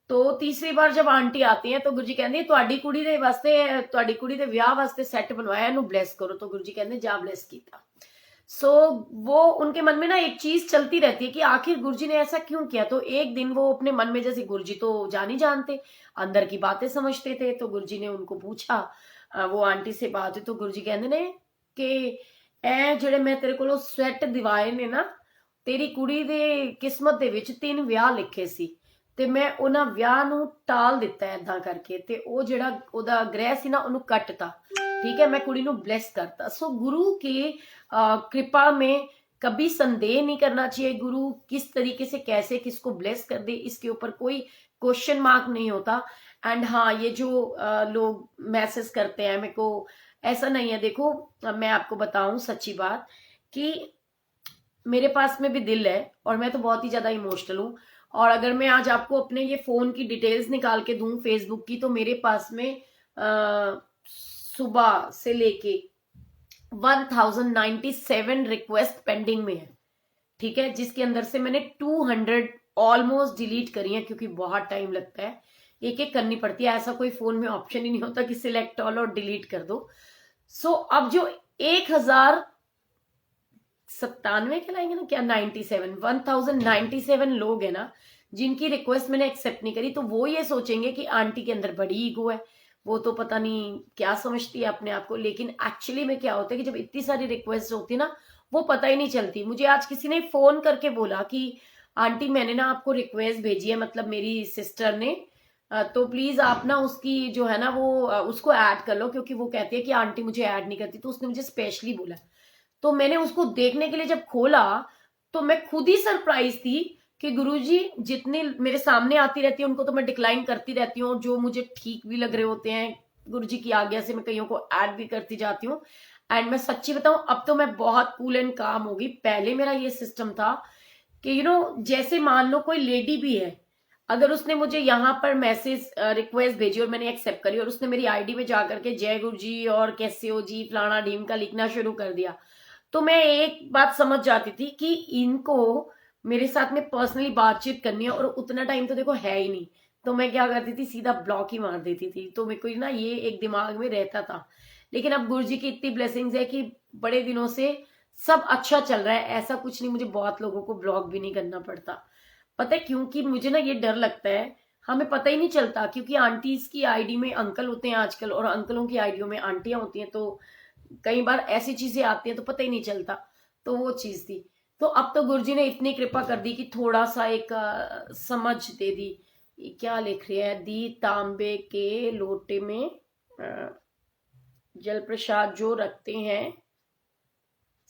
A: तो तीसरी बार जब आंटी आती है तो गुरुजी कहते हैं ਤੁਹਾਡੀ ਕੁੜੀ ਦੇ ਵਾਸਤੇ ਤੁਹਾਡੀ ਕੁੜੀ ਦੇ ਵਿਆਹ ਵਾਸਤੇ सेट बनवाया, ਇਹਨੂੰ ब्लेस करो। तो गुरुजी कहते हैं जा ब्लेस किया। सो वो उनके मन में ना एक चीज चलती रहती है कि आखिर गुरुजी ने ऐसा क्यों किया। तो एक दिन वो अपने मन में, जैसे गुरुजी तो जान ही जानते, अंदर की बातें समझते थे, तो गुरुजी ने उनको पूछा वो आंटी से बात हुई। तो गुरुजी कहते ने कि ए ਜਿਹੜੇ मैं तेरे को ਸਵੈਟ ਦਿਵਾਏ ਨੇ ਨਾ, तेरी कुड़ी दे किस्मत ਦੇ ਵਿੱਚ 3 ਵਿਆਹ ਲਿਖੇ ਸੀ ਤੇ ਮੈਂ ਉਹਨਾਂ ਵਿਆਹ ਨੂੰ ਟਾਲ ਦਿੱਤਾ ਏਦਾਂ ਕਰਕੇ, ਤੇ ਉਹ ਜਿਹੜਾ ਉਹਦਾ ਗ੍ਰਹਿ ਸੀ ਨਾ ਉਹਨੂੰ ਕੱਟਤਾ। ठीक है, मैं कुड़ी ਨੂੰ ब्लेस करता। सो गुरु की कृपा में कभी संदेह नहीं करना चाहिए। गुरु किस तरीके से कैसे किसको ब्लेस कर दे इसके ऊपर कोई क्वेश्चन मार्क नहीं होता। एंड हाँ, ये जो लोग मैसेज करते हैं मेरे को, ऐसा नहीं है। देखो मैं आपको बताऊं सच्ची बात कि मेरे पास में भी दिल है और मैं तो बहुत ही ज्यादा इमोशनल हूँ। और अगर मैं आज आपको अपने ये फोन की डिटेल्स निकाल के दूं फेसबुक की, तो मेरे पास में सुबह से लेके 1097 रिक्वेस्ट पेंडिंग में है। ठीक है, जिसके अंदर से मैंने 200 ऑलमोस्ट डिलीट करी है, क्योंकि बहुत टाइम लगता है, एक एक करनी पड़ती है। ऐसा कोई फोन में ऑप्शन ही नहीं होता कि सिलेक्ट ऑल और डिलीट कर दो। सो अब जो 1097 कहलाएंगे ना, क्या 97 1097 लोग है ना जिनकी रिक्वेस्ट मैंने एक्सेप्ट नहीं करी, तो वो ये सोचेंगे कि आंटी के अंदर बड़ी ईगो है, वो तो पता नहीं क्या समझती है अपने आप को। लेकिन एक्चुअली में क्या होता है कि जब इतनी सारी रिक्वेस्ट होती है ना, वो पता ही नहीं चलती। मुझे आज किसी ने फोन करके बोला कि आंटी मैंने ना आपको रिक्वेस्ट भेजी है, मतलब मेरी सिस्टर ने, तो प्लीज आप ना उसकी जो है ना वो उसको ऐड कर लो, क्योंकि वो कहती है कि आंटी मुझे ऐड नहीं करती। तो उसने मुझे स्पेशली बोला। तो मैंने उसको देखने के लिए जब खोला तो मैं खुद ही सरप्राइज थी कि गुरुजी जितनी मेरे सामने आती रहती है उनको तो मैं डिक्लाइन करती रहती हूँ, जो मुझे ठीक भी लग रहे होते हैं गुरुजी की आज्ञा से मैं कईयों को ऐड भी करती जाती हूँ। एंड मैं सच्ची बताऊं, अब तो मैं बहुत कूल एंड काम होगी। पहले मेरा ये सिस्टम था कि जैसे मान लो कोई लेडी भी है, अगर उसने मुझे यहाँ पर मैसेज रिक्वेस्ट भेजी और मैंने एक्सेप्ट करी, और उसने मेरी आईडी में जाकर के जय गुरु जी और कैसे हो जी फलाना ढीम का लिखना शुरू कर दिया, तो मैं एक बात समझ जाती थी कि इनको मेरे साथ में पर्सनली बातचीत करनी है, और उतना टाइम तो देखो है ही नहीं। तो मैं क्या करती थी, सीधा ब्लॉक ही मार देती थी। तो मेरे को ना ये एक दिमाग में रहता था। लेकिन अब गुरुजी की इतनी ब्लेसिंग्स है कि बड़े दिनों से सब अच्छा चल रहा है, ऐसा कुछ नहीं, मुझे बहुत लोगों को ब्लॉक भी नहीं करना पड़ता। पता है क्योंकि मुझे ना ये डर लगता है, हमें पता ही नहीं चलता, क्योंकि आंटीज की आईडी में अंकल होते हैं आजकल और अंकलों की आईडियो में आंटियां होती हैं, तो कई बार ऐसी चीजें आती हैं तो पता ही नहीं चलता। तो वो चीज थी। तो अब तो गुरुजी ने इतनी कृपा कर दी कि थोड़ा सा एक समझ दे दी। ये क्या लिख रही है, दी तांबे के लोटे में जल प्रसाद जो रखते हैं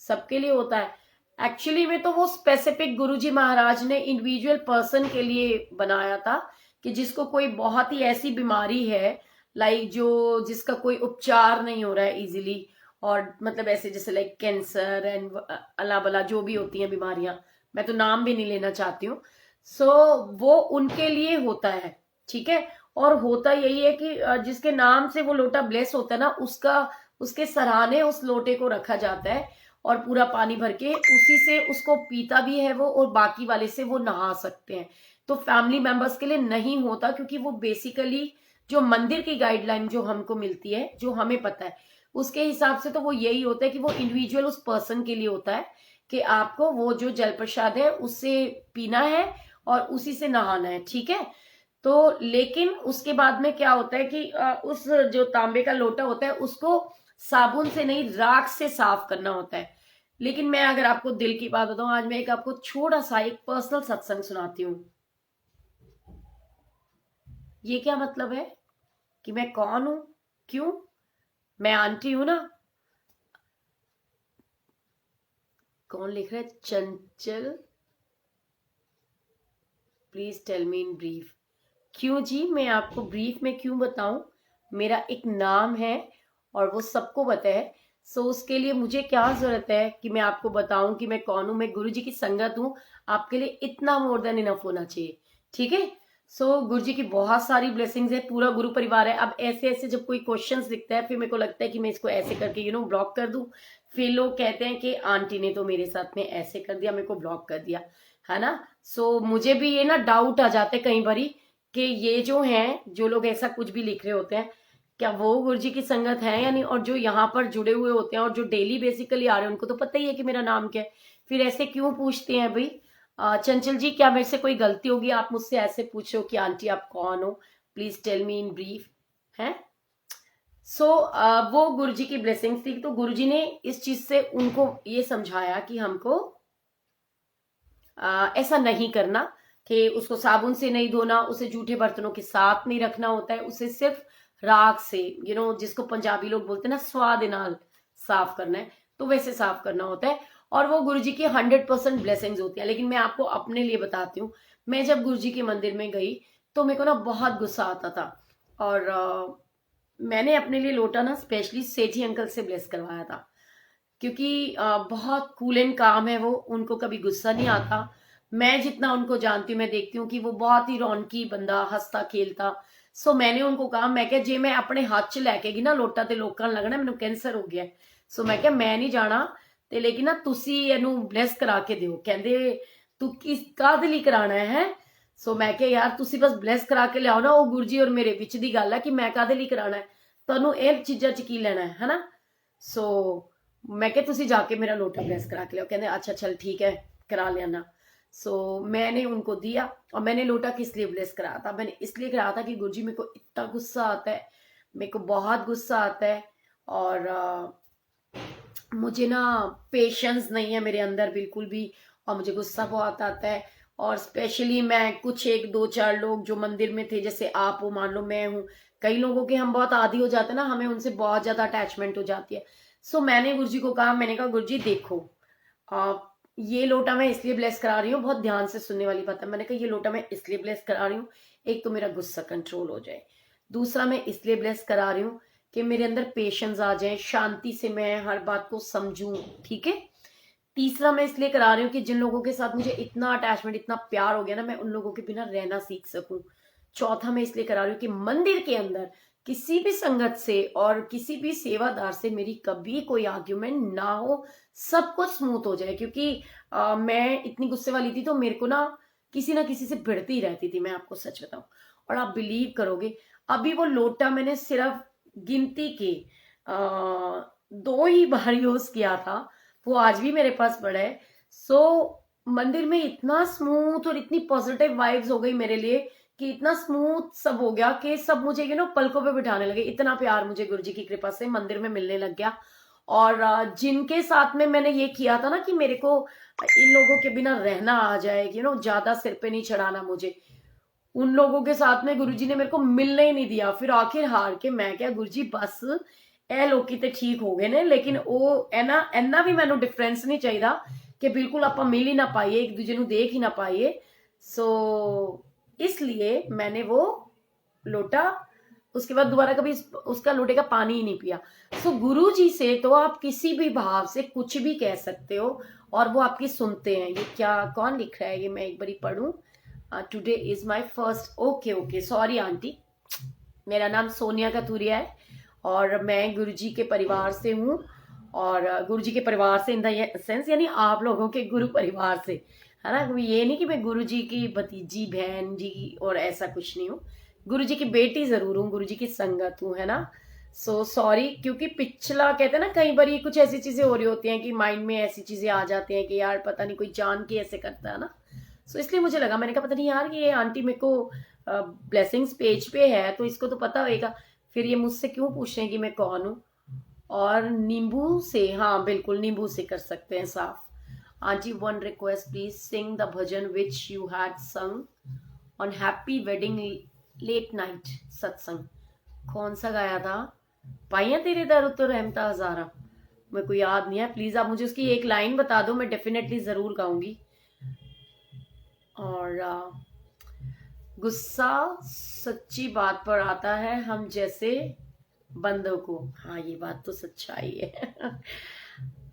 A: सबके लिए होता है। एक्चुअली में तो वो स्पेसिफिक गुरुजी महाराज ने इंडिविजुअल पर्सन के लिए बनाया था कि जिसको कोई बहुत ही ऐसी बीमारी है, लाइक जो जिसका कोई उपचार नहीं हो रहा है इजीली, और मतलब ऐसे जैसे लाइक कैंसर एंड अला बला जो भी होती हैं बीमारियां, मैं तो नाम भी नहीं लेना चाहती हूँ। सो वो उनके लिए होता है, ठीक है। और होता यही है कि जिसके नाम से वो लोटा ब्लेस होता है ना, उसका उसके सराहने उस लोटे को रखा जाता है, और पूरा पानी भर के उसी से उसको पीता भी है वो, और बाकी वाले से वो नहा सकते हैं। तो फैमिली मेंबर्स के लिए नहीं होता, क्योंकि वो बेसिकली जो मंदिर की गाइडलाइन जो हमको मिलती है, जो हमें पता है, उसके हिसाब से तो वो यही होता है कि वो इंडिविजुअल उस पर्सन के लिए होता है कि आपको वो जो जल प्रसाद है उससे पीना है और उसी से नहाना है, ठीक है। तो लेकिन उसके बाद में क्या होता है कि उस जो तांबे का लोटा होता है उसको साबुन से नहीं, राख से साफ करना होता है। लेकिन मैं अगर आपको दिल की बात बताऊं, आज मैं एक आपको छोटा सा एक पर्सनल सत्संग सुनाती हूँ। ये क्या मतलब है कि मैं कौन हूं, क्यों? मैं आंटी हूं ना। कौन लिख रहा है? Chanchal, please tell me in brief. क्यों जी, मैं आपको ब्रीफ में क्यों बताऊं? मेरा एक नाम है और वो सबको पता है। सो उसके लिए मुझे क्या जरूरत है कि मैं आपको बताऊं कि मैं कौन हूं? मैं गुरु जी की संगत हूं, आपके लिए इतना मोर देन इनफ होना चाहिए, ठीक है। सो गुरु जी की बहुत सारी ब्लेसिंग्स है, पूरा गुरु परिवार है। अब ऐसे ऐसे जब कोई क्वेश्चंस दिखता है, फिर मेरे को लगता है कि मैं इसको ऐसे करके ब्लॉक कर दूं। फिर लोग कहते हैं कि आंटी ने तो मेरे साथ में ऐसे कर दिया, मेरे को ब्लॉक कर दिया, है ना। सो मुझे भी ये ना डाउट आ जाते हैं कई बारी कि ये जो हैं, जो लोग ऐसा कुछ भी लिख रहे होते हैं, क्या वो गुरुजी की संगत है या नहीं। और जो यहाँ पर जुड़े हुए होते हैं और जो डेली बेसिकली आ रहे हैं, उनको तो पता ही है कि मेरा नाम क्या है। फिर ऐसे क्यों पूछते हैं भाई? चंचल जी, क्या मेरे से कोई गलती होगी? आप मुझसे ऐसे पूछो कि आंटी आप कौन हो, please tell me in brief, है। सो वो गुरुजी की ब्लेसिंग्स थी। तो गुरुजी ने इस चीज से उनको ये समझाया कि हमको ऐसा नहीं करना, कि उसको साबुन से नहीं धोना, उसे जूठे बर्तनों के साथ नहीं रखना होता है, उसे सिर्फ राख से जिसको पंजाबी लोग बोलते हैं ना, स्वाद नाल साफ करना है, तो वैसे साफ करना होता है। और वो गुरुजी की 100% ब्लेसिंग्स होती है। लेकिन मैं आपको अपने लिए बताती हूँ, मैं जब गुरुजी के मंदिर में गई तो मेरे को ना बहुत गुस्सा आता था, और मैंने अपने लिए लोटा ना स्पेशली सेठी अंकल से ब्लेस करवाया था, क्योंकि बहुत कूल एंड काम है वो, उनको कभी गुस्सा नहीं आता। मैं जितना उनको जानती हूँ, मैं देखती हूँ कि वो बहुत ही रौनकी बंदा, हंसता खेलता। सो मैंने उनको कहा, मैं क्या जे मैं अपने हाथ च लैके गई ना लोटा ते लोकां ਨੂੰ लगना ਮੈਨੂੰ कैंसर हो गया। सो मैं क्या मैं नहीं जाना, ਤੇ ਲੇਕਿਨ ਨਾ ਤੁਸੀਂ ਇਹਨੂੰ ਬਲੈਸ ਕਰਾ ਕੇ ਦਿਓ। ਕਹਿੰਦੇ ਤੂੰ ਕਿਸ ਕਾਹਦੇ ਲਈ ਕਰਾਣਾ ਹੈ? ਸੋ ਮੈਂ ਕਿਹਾ ਯਾਰ ਤੁਸੀਂ ਬਸ ਬਲੈਸ ਕਰਾ ਕੇ ਲਿਆਓ ਨਾ, ਉਹ ਗੁਰੂ ਜੀ ਔਰ ਮੇਰੇ ਵਿੱਚ ਦੀ ਗੱਲ ਹੈ ਕਿ ਮੈਂ ਕਾਹਦੇ ਲਈ ਕਰਾਣਾ ਹੈ, ਤੁਹਾਨੂੰ ਇਹ ਚੀਜ਼ਾਂ ਚ ਕੀ ਲੈਣਾ ਹੈ ਹਨਾ। ਸੋ मैं क्या तुसी जाके मेरा लोटा ब्लेस करा के लिया। कहते अच्छा चल ठीक है, करा लेना। सो मैंने उनको दिया, और मैंने लोटा किस लिए ब्लेस कराया था? मैंने इसलिए कराया था कि गुरुजी मेरे को इतना गुस्सा आता है, मेरे को बहुत गुस्सा आता है, और मुझे ना पेशेंस नहीं है मेरे अंदर बिल्कुल भी, और मुझे गुस्सा बहुत आता है। और स्पेशली मैं कुछ एक दो चार लोग जो मंदिर में थे, जैसे आप हो, मान लो मैं हूँ, कई लोगों के हम बहुत आदी हो जाते हैं ना, हमें उनसे बहुत ज्यादा अटैचमेंट हो जाती है। सो मैंने गुरुजी को कहा, मैंने कहा गुरुजी देखो, ये लोटा मैं इसलिए ब्लेस करा रही हूँ, बहुत ध्यान से सुनने वाली बात है। मैंने कहा ये लोटा मैं इसलिए ब्लेस करा रही हूँ, एक तो मेरा गुस्सा कंट्रोल हो जाए, दूसरा मैं इसलिए ब्लेस करा रही हूँ कि मेरे अंदर पेशेंस आ जाए, शांति से मैं हर बात को समझूं, ठीक है। तीसरा मैं इसलिए करा रही हूँ कि जिन लोगों के साथ मुझे इतना अटैचमेंट, इतना प्यार हो गया ना, मैं उन लोगों के बिना रहना सीख सकूं। चौथा मैं इसलिए करा रही हूँ कि मंदिर के अंदर किसी भी संगत से और किसी भी सेवादार से मेरी कभी कोई आर्ग्यूमेंट ना हो, सब कुछ स्मूथ हो जाए। क्योंकि मैं इतनी गुस्से वाली थी, तो मेरे को ना किसी से भिड़ती रहती थी, मैं आपको सच बताऊं। और आप बिलीव करोगे, अभी वो लोटा मैंने सिर्फ गिनती के 2 ही बार यूज किया था, वो आज भी मेरे पास पड़ा है। सो मंदिर में इतना स्मूथ और इतनी पॉजिटिव वाइब्स हो गई मेरे लिए, कि इतना स्मूथ सब हो गया कि सब मुझे पलकों पे बिठाने लगे। इतना प्यार मुझे गुरु जी की कृपा से मंदिर में मिलने लग गया। और जिनके साथ में मैंने ये किया था ना कि मेरे को इन लोगों के बिना रहना आ जाए, ज्यादा सिर पे नहीं चढ़ाना मुझे, उन लोगों के साथ में गुरुजी ने मेरे को मिलने ही नहीं दिया। फिर आखिर हार के मैं क्या, गुरुजी बस ए लोकी ते ठीक हो गए ने, लेकिन वो एना भी मैनू डिफरेंस नहीं चाहिए कि बिल्कुल आप मिल ही ना पाइए, एक दूजे ਨੂੰ देख ही ना पाइए। सो इसलिए मैंने वो लोटा उसके बाद दोबारा कभी उसका लोटे का पानी ही नहीं पिया। सो गुरु जी से तो आप किसी भी भाव से कुछ भी कह सकते हो और वो आपकी सुनते हैं। ये क्या कौन लिख रहा है, ये मैं एक बारी पढ़ूं। Today is my first, okay okay, sorry aunty, मेरा नाम सोनिया कथूरिया है और मैं गुरुजी के परिवार से हूँ। और गुरुजी के परिवार से इन द सेंस यानी आप लोगों के गुरु परिवार से, है ना। ये नहीं कि मैं गुरुजी की भतीजी बहन जी और ऐसा कुछ नहीं हूँ, गुरुजी की बेटी जरूर हूँ, गुरुजी की संगत हूँ, है ना। सो सॉरी, क्योंकि पिछला कहते हैं ना कई बार कुछ ऐसी चीजें हो रही होती हैं कि माइंड में ऐसी चीजें आ जाती हैं कि यार पता नहीं कोई जान के ऐसे करता है ना। सो इसलिए मुझे लगा, मैंने कहा पता नहीं यार ये आंटी मेरे को ब्लेसिंग्स पेज पे है तो इसको तो पता होगा, फिर ये मुझसे क्यों पूछ रहे हैं कि मैं कौन हूँ। और नींबू से, हाँ बिल्कुल नींबू से कर सकते हैं साफ। Aunty one request, please sing the bhajan which you had sung on happy wedding late night satsang. कौन सा गाया था? पाइया तेरे दर तो रहमता हजारा, मेरे को याद नहीं है, प्लीज आप मुझे उसकी एक लाइन बता दो, मैं डेफिनेटली जरूर गाऊंगी। और गुस्सा सच्ची बात पर आता है हम जैसे बंदों को, हाँ ये बात तो सच्चाई है।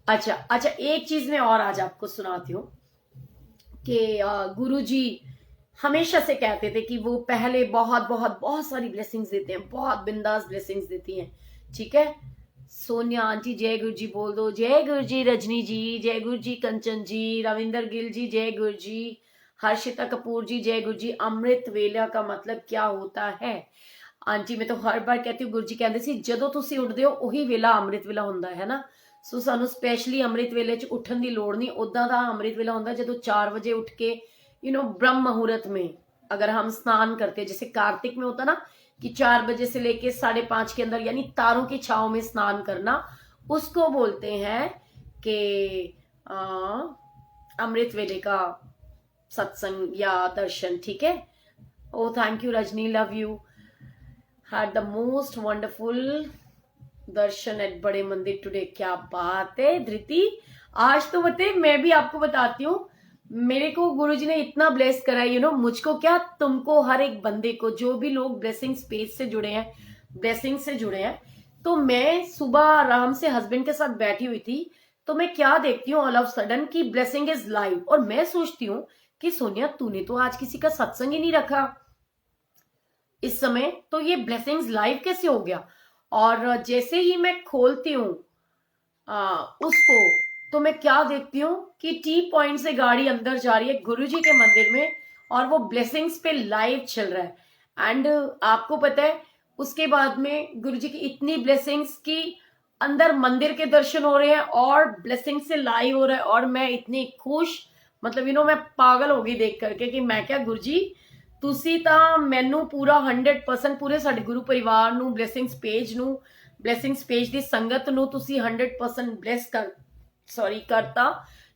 A: अच्छा अच्छा, एक चीज मैं और आज आपको सुनाती हूँ कि गुरुजी हमेशा से कहते थे कि वो पहले बहुत बहुत बहुत सारी ब्लेसिंग्स देते हैं, बहुत बिंदास ब्लेसिंग्स देती हैं, ठीक है। सोनिया आंटी जय गुरु जी बोल दो, जय गुरु जी रजनी जी, जय गुरु जी कंचन जी, रविंदर गिल जी जय गुरु जी, हर्षिता कपूर जी जय गुरु जी। अमृत वेला का मतलब क्या होता है आंटी? मैं तो हर बार कहती हूँ, गुरु जी कहते सी ਜਦੋਂ ਤੁਸੀਂ ਉੱਠਦੇ ਹੋ ਉਹੀ ਵੇਲਾ ਅੰਮ੍ਰਿਤ ਵੇਲਾ ਹੁੰਦਾ ਹੈ ਨਾ। ਸੋ ਸਾਨੂੰ ਸਪੈਸ਼ਲੀ ਅੰਮ੍ਰਿਤ ਵੇਲੇ 'ਚ ਉੱਠਣ ਦੀ ਲੋੜ नहीं, उदा ਦਾ ਅੰਮ੍ਰਿਤ ਵੇਲਾ ਹੁੰਦਾ ਜਦੋਂ 4 बजे उठ के ब्रह्म मुहूर्त में अगर हम स्नान करते, जैसे कार्तिक में होता ना कि 4 बजे से लेके 5:30 के अंदर, यानी तारों की छाव में स्नान करना, उसको बोलते हैं कि अमृत वेले का सत्संग या दर्शन, ठीक है। Oh thank you Rajni, love you. Had the most wonderful darshan at Bade Mandir today. क्या बात है धृति, आज तो बताए मैं भी आपको बताती हूँ, मेरे को गुरुजी ने इतना ब्लेस करा, मुझको क्या, तुमको, हर एक बंदे को, जो भी लोग ब्लेसिंग स्पेस से जुड़े हैं, ब्लेसिंग से जुड़े हैं। तो मैं सुबह आराम से हस्बैंड के साथ बैठी हुई थी, तो मैं क्या देखती हूँ ऑल ऑफ सडन की ब्लेसिंग इज लाइव, और मैं सोचती हूँ कि सोनिया तूने तो आज किसी का सत्संग ही नहीं रखा इस समय, तो ये ब्लेसिंग्स लाइव कैसे हो गया। और जैसे ही मैं खोलती हूँ उसको, तो मैं क्या देखती हूँ कि टी पॉइंट से गाड़ी अंदर जा रही है गुरुजी के मंदिर में, और वो ब्लेसिंग्स पे लाइव चल रहा है। एंड आपको पता है उसके बाद में गुरुजी की इतनी ब्लेसिंग्स की अंदर मंदिर के दर्शन हो रहे हैं और ब्लेसिंग से लाइव हो रहा है, और मैं इतनी खुश, मतलब मैं पागल हो गई देख करके कि मैं क्या, गुरुजी ਤੁਸੀਂ ਤਾਂ ਮੈਨੂੰ ਪੂਰਾ 100% ਪੂਰੇ ਸਾਡੇ ਗੁਰੂ ਪਰਿਵਾਰ ਨੂੰ, ਬਲੇਸਿੰਗਸ ਪੇਜ ਨੂੰ, ਬਲੇਸਿੰਗਸ ਪੇਜ ਦੀ ਸੰਗਤ ਨੂੰ ਤੁਸੀਂ 100% ब्लेस करता,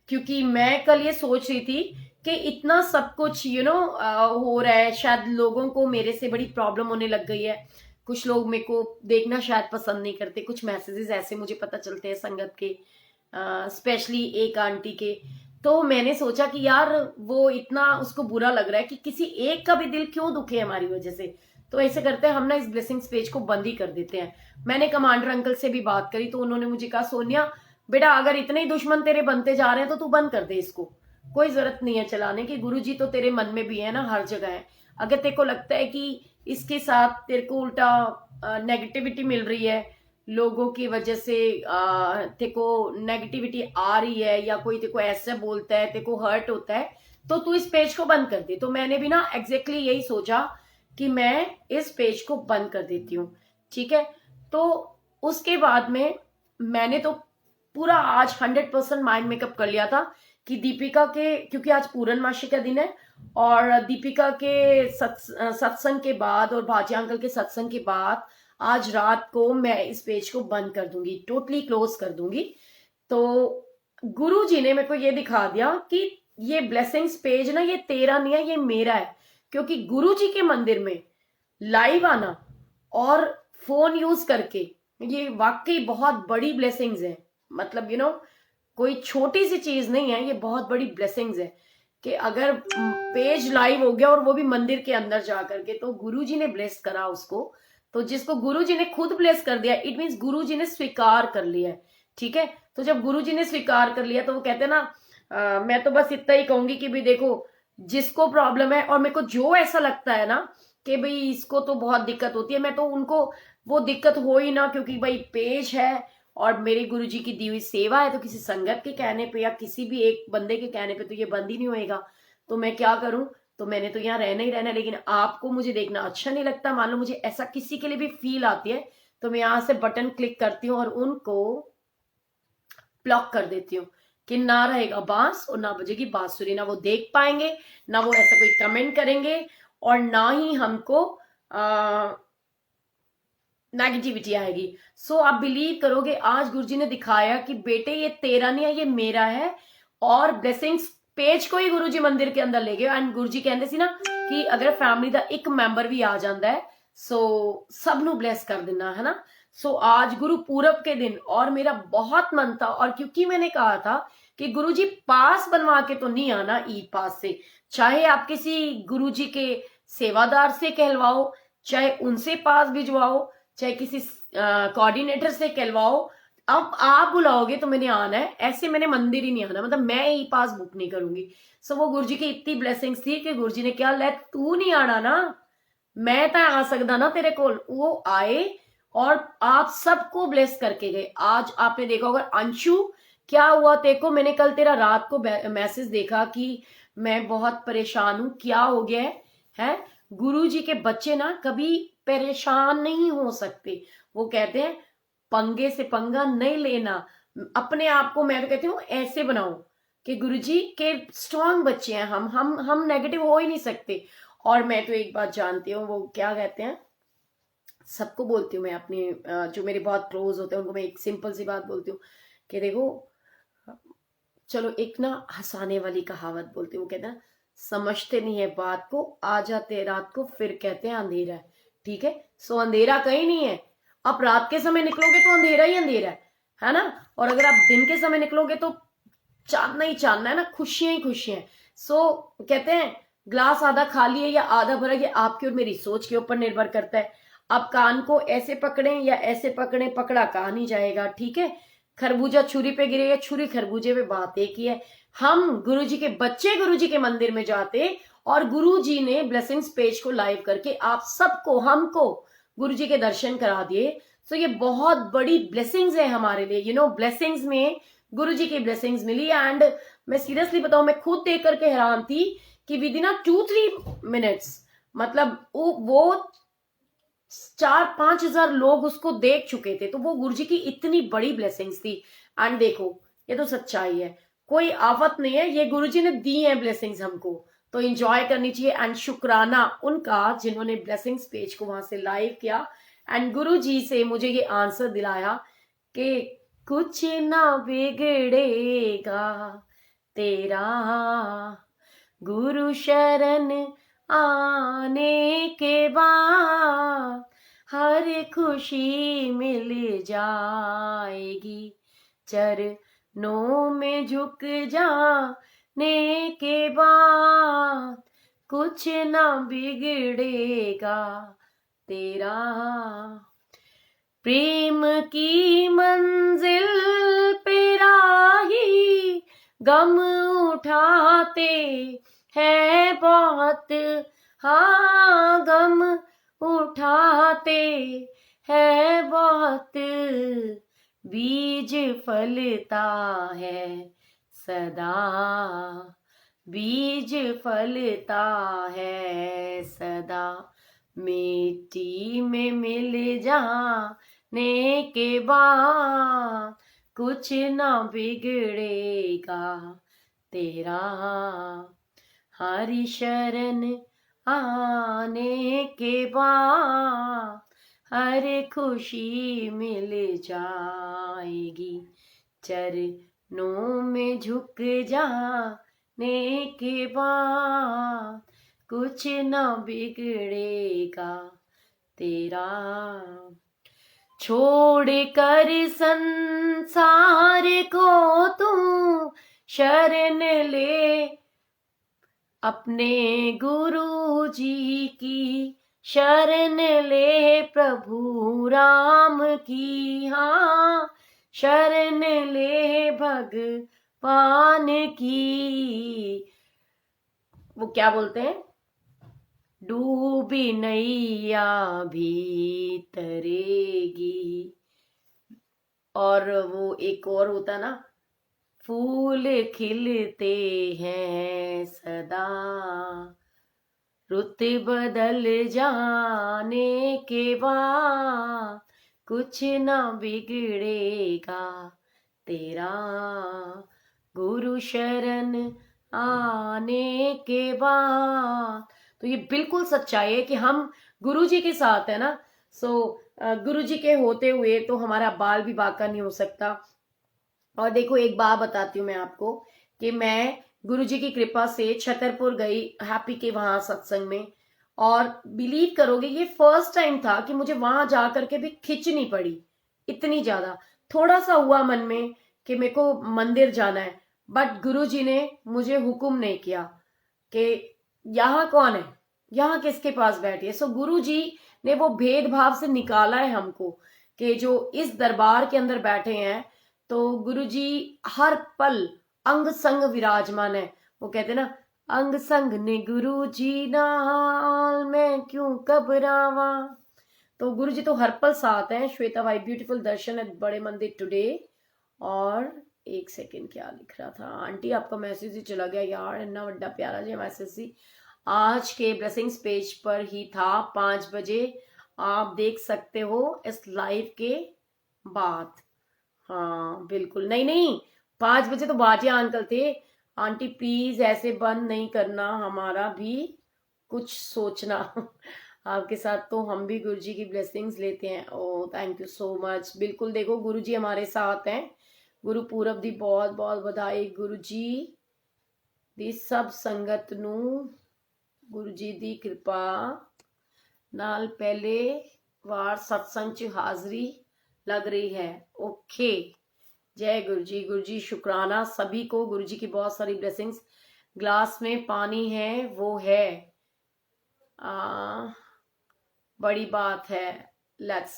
A: क्योंकि मैं कल ये सोच रही थी कि इतना सब कुछ हो रहा है, शायद लोगों को मेरे से बड़ी प्रॉब्लम होने लग गई है, कुछ लोग मेरे को देखना शायद पसंद नहीं करते, कुछ मैसेजेस ऐसे मुझे पता चलते हैं संगत के, स्पेशली एक आंटी के। तो मैंने सोचा कि यार वो इतना उसको बुरा लग रहा है कि किसी एक का भी दिल क्यों दुखे हमारी वजह से, तो ऐसे करते हैं हम ना इस ब्लेसिंग्स पेज को बंद ही कर देते हैं। मैंने कमांडर अंकल से भी बात करी तो उन्होंने मुझे कहा सोनिया बेटा अगर इतने ही दुश्मन तेरे बनते जा रहे हैं तो तू बंद कर दे इसको, कोई जरूरत नहीं है चलाने की, गुरुजी तो तेरे मन में भी है ना, हर जगह है। अगर तेरे को लगता है कि इसके साथ तेरे को उल्टा नेगेटिविटी मिल रही है, लोगों की वजह से तेरे को नेगेटिविटी आ रही है, या कोई तेरे को ऐसे बोलता है, तेरे को हर्ट होता है, तो तू इस पेज को बंद कर दे। तो मैंने भी ना एग्जैक्टली यही सोचा कि मैं इस पेज को बंद कर देती हूँ, ठीक है। तो उसके बाद में मैंने तो पूरा आज 100% माइंड मेकअप कर लिया था कि दीपिका के, क्योंकि आज पूर्णमासी का दिन है, और दीपिका के सत्संग के बाद और भाजिया अंकल के सत्संग के बाद आज रात को मैं इस पेज को बंद कर दूंगी, टोटली क्लोज कर दूंगी। तो गुरु जी ने मेरे को ये दिखा दिया कि ये ब्लेसिंग्स पेज ना ये तेरा नहीं है, ये मेरा है, क्योंकि गुरु जी के मंदिर में लाइव आना और फोन यूज करके ये वाकई बहुत बड़ी ब्लेसिंग्स है, मतलब कोई छोटी सी चीज नहीं है, ये बहुत बड़ी ब्लेसिंग्स है। कि अगर पेज लाइव हो गया और वो भी मंदिर के अंदर जा करके, तो गुरुजी ने ब्लेस करा उसको। तो जिसको गुरुजी ने खुद ब्लेस कर दिया, इट मीन्स गुरुजी ने स्वीकार कर लिया है। ठीक है, तो जब गुरुजी ने स्वीकार कर लिया तो वो कहते हैं ना, मैं तो बस इतना ही कहूंगी कि भाई देखो, जिसको प्रॉब्लम है और मेरे को जो ऐसा लगता है ना कि भाई इसको तो बहुत दिक्कत होती है, मैं तो उनको वो दिक्कत हो ही ना, क्योंकि भाई पेज है और मेरे गुरुजी की दी हुई सेवा है, तो किसी संगत के कहने पे या किसी भी एक बंदे के कहने पे तो ये बंद ही नहीं होएगा। तो मैं क्या करूं, तो मैंने तो यहाँ रहना ही रहना है। लेकिन आपको मुझे देखना अच्छा नहीं लगता, मान लो मुझे ऐसा किसी के लिए भी फील आती है, तो मैं यहां से बटन क्लिक करती हूँ और उनको ब्लॉक कर देती हूँ कि ना रहेगा बांस और ना बजेगी बांसुरी। ना वो देख पाएंगे, ना वो ऐसा कोई कमेंट करेंगे, और ना ही हमको नेगेटिविटी आएगी। सो आप बिलीव करोगे, आज गुरुजी ने दिखाया कि बेटे ये तेरा नहीं है, ये मेरा है। और ब्लेसिंग्स पेज को ही गुरुजी मंदिर के अंदर ले गए। एंड गुरुजी कहते सी ना कि अगर फैमिली का एक मैंबर भी आ जाता है, सो सबनों ब्लेस कर देना है ना। सो आज गुरु पूरब के दिन और मेरा बहुत मन था, और क्योंकि मैंने कहा था कि गुरुजी पास बनवा के तो नहीं आना ई पास से, चाहे आप किसी गुरुजी के सेवादार से कहलवाओ, चाहे उनसे पास भिजवाओ, चाहे किसी कोऑर्डिनेटर से कहलवाओ, अब आप बुलाओगे तो मैंने आना है, ऐसे मैंने मंदिर ही नहीं आना, मतलब मैं ई पास बुक नहीं करूंगी। सो वो गुरुजी की इतनी ब्लेसिंग्स थी कि गुरुजी ने क्या, ले तू नहीं आना ना, मैं तो आ सकता ना तेरे को। वो आए और आप सबको ब्लेस करके गए। आज आपने देखा होगा अंशु, क्या हुआ तेरे को, मैंने कल तेरा रात को मैसेज देखा कि मैं बहुत परेशान हूं, क्या हो गया है? गुरु जी के बच्चे ना कभी परेशान नहीं हो सकते। वो कहते हैं पंगे से पंगा नहीं लेना, अपने आप को, मैं तो कहती हूँ ऐसे बनाओ कि गुरुजी के स्ट्रांग बच्चे हैं हम नेगेटिव हो ही नहीं सकते। और मैं तो एक बात जानती हूँ, वो क्या कहते हैं, सबको बोलती हूँ मैं, अपने जो मेरे बहुत क्लोज होते हैं उनको मैं एक सिंपल सी बात बोलती हूँ कि देखो, चलो एक ना हंसाने वाली कहावत बोलती हूँ, कहते हैं समझते नहीं है बात को, आ जाते रात को फिर कहते हैं अंधेरा है। ठीक है, सो अंधेरा कहीं नहीं है। आप रात के समय निकलोगे तो अंधेरा ही अंधेरा है ना। और अगर आप दिन के समय निकलोगे तो चांदना ही चांदना है ना, खुशियां ही खुशियां हैं। सो कहते हैं ग्लास आधा खाली है या आधा भरा, ये आपकी और मेरी सोच के ऊपर निर्भर करता है। आप कान को ऐसे पकड़ें या ऐसे पकड़ें, पकड़ा कहा नहीं जाएगा। ठीक है, खरबूजा छुरी पे गिरेगा, छुरी खरबूजे पे, बात एक ही है। हम गुरुजी के बच्चे गुरुजी के मंदिर में जाते और गुरुजी ने ब्लेसिंग्स पेज को लाइव करके आप सबको, हमको गुरुजी के दर्शन करा दिए। सो ये बहुत बड़ी ब्लेसिंग्स है हमारे लिए। यू नो, ब्लेसिंग्स में गुरुजी की ब्लेसिंग्स मिली। एंड मैं सीरियसली बताऊं, मैं खुद देख करके हैरान थी कि विद इन 2-3 मिनट्स, मतलब वो 4-5 हजार लोग उसको देख चुके थे। तो वो गुरुजी की इतनी बड़ी ब्लेसिंग्स थी। एंड देखो, ये तो सच्चाई है, कोई आफत नहीं है, ये गुरुजी ने दी है ब्लेसिंग्स हमको, तो एंजॉय करनी चाहिए। एंड शुक्राना उनका जिन्होंने ब्लेसिंग्स पेज को वहां से लाइव किया एंड गुरुजी से मुझे ये आंसर दिलाया कि कुछ ना बिगड़ेगा तेरा, गुरु शरण आने के बाद हर खुशी मिल जाएगी, चरणों में झुक जाने के बाद कुछ ना बिगड़ेगा तेरा। प्रेम की मंजिल पे राही गम उठाते हैं बहुत, हाँ गम उठाते हैं बहुत, बीज फलता है सदा, बीज फलता है सदा, मिट्टी में मिल जाने के बाद कुछ ना बिगड़ेगा तेरा, हरि शरण आने के बाद हर खुशी मिल जाएगी, चरणों में झुक जाने के बाद कुछ ना बिगड़ेगा तेरा। छोड़ कर संसार को तू शरण ले, अपने गुरु जी की शरण ले प्रभु राम की, हाँ शरण ले भगवान की। वो क्या बोलते हैं, डूबी नैया भी तरेगी। और वो एक और होता ना, फूल खिलते हैं सदा, रुत बदल जाने के बाद कुछ ना बिगड़ेगा तेरा, गुरु शरण आने के बाद। तो ये बिल्कुल सच्चाई है कि हम गुरु जी के साथ है ना। गुरु जी के होते हुए तो हमारा बाल भी बांका नहीं हो सकता। और देखो एक बात बताती हूँ मैं आपको कि मैं गुरु जी की कृपा से छतरपुर गई हैप्पी के वहां सत्संग में, और बिलीव करोगे ये फर्स्ट टाइम था कि मुझे वहां जा करके भी खिंचनी पड़ी इतनी ज्यादा। थोड़ा सा हुआ मन में कि मेरे को मंदिर जाना है, बट गुरु जी ने मुझे हुक्म नहीं किया कि यहाँ कौन है, यहाँ किसके पास बैठी है। गुरु जी ने वो भेदभाव से निकाला है हमको कि जो इस दरबार के अंदर बैठे हैं तो गुरु जी हर पल अंग संग विराजमान है। वो कहते ना, अंग संग ने गुरु जी नाल मैं क्यों घबरावा। तो गुरु जी तो हर पल साथ हैं। श्वेता भाई beautiful Darshan at Bade Mandir today. और एक सेकेंड क्या लिख रहा था, आंटी आपका मैसेज ही चला गया यार, इतना बड़ा प्यारा जी मैसेज ही आज के ब्लेसिंग्स पेज पर ही था 5 बजे, आप देख सकते हो इस लाइव के बाद। हाँ बिल्कुल, नहीं नहीं 5 बजे तो बाटिया अंकल थे। आंटी प्लीज ऐसे बंद नहीं करना, हमारा भी कुछ सोचना आपके साथ तो हम भी गुरु जी की ब्लेसिंग्स लेते हैं। ओ थैंक यू सो मच। बिल्कुल देखो गुरु जी हमारे साथ हैं। गुरु पूरब दी बहुत बहुत बधाई गुरु जी दी सब संगत नू, गुरु जी दी कृपा नाल पहले वार सत्संग च हाजरी लग रही है। ओके जय गुरु जी। गुरु जी शुक्राना सभी को, गुरु जी की बहुत सारी ब्लेसिंग्स। ग्लास में पानी है वो है बड़ी बात है। Let's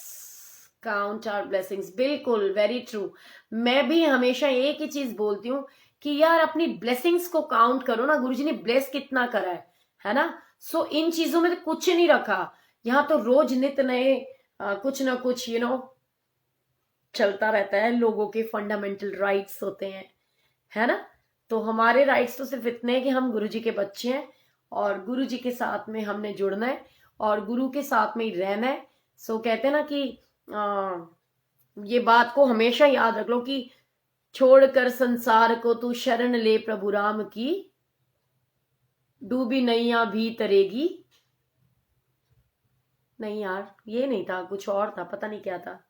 A: count our blessings. बिल्कुल वेरी ट्रू। मैं भी हमेशा एक ही चीज बोलती हूँ कि यार अपनी ब्लेसिंग्स को काउंट करो ना, गुरुजी ने ब्लेस कितना करा है ना। इन चीजों में तो कुछ नहीं रखा। यहाँ तो रोज नित नए कुछ ना कुछ चलता रहता है। लोगों के फंडामेंटल राइट्स होते हैं, है ना। तो हमारे राइट्स तो सिर्फ इतने हैं कि हम गुरु जी के बच्चे हैं और गुरु जी के साथ में हमने जुड़ना है और गुरु के साथ में ही रहना है। कहते हैं ना कि ये बात को हमेशा याद रख लो कि छोड़कर संसार को तू शरण ले प्रभु राम की, डूबी नैया भी तरेगी। नहीं यार ये नहीं था, कुछ और था, पता नहीं क्या था।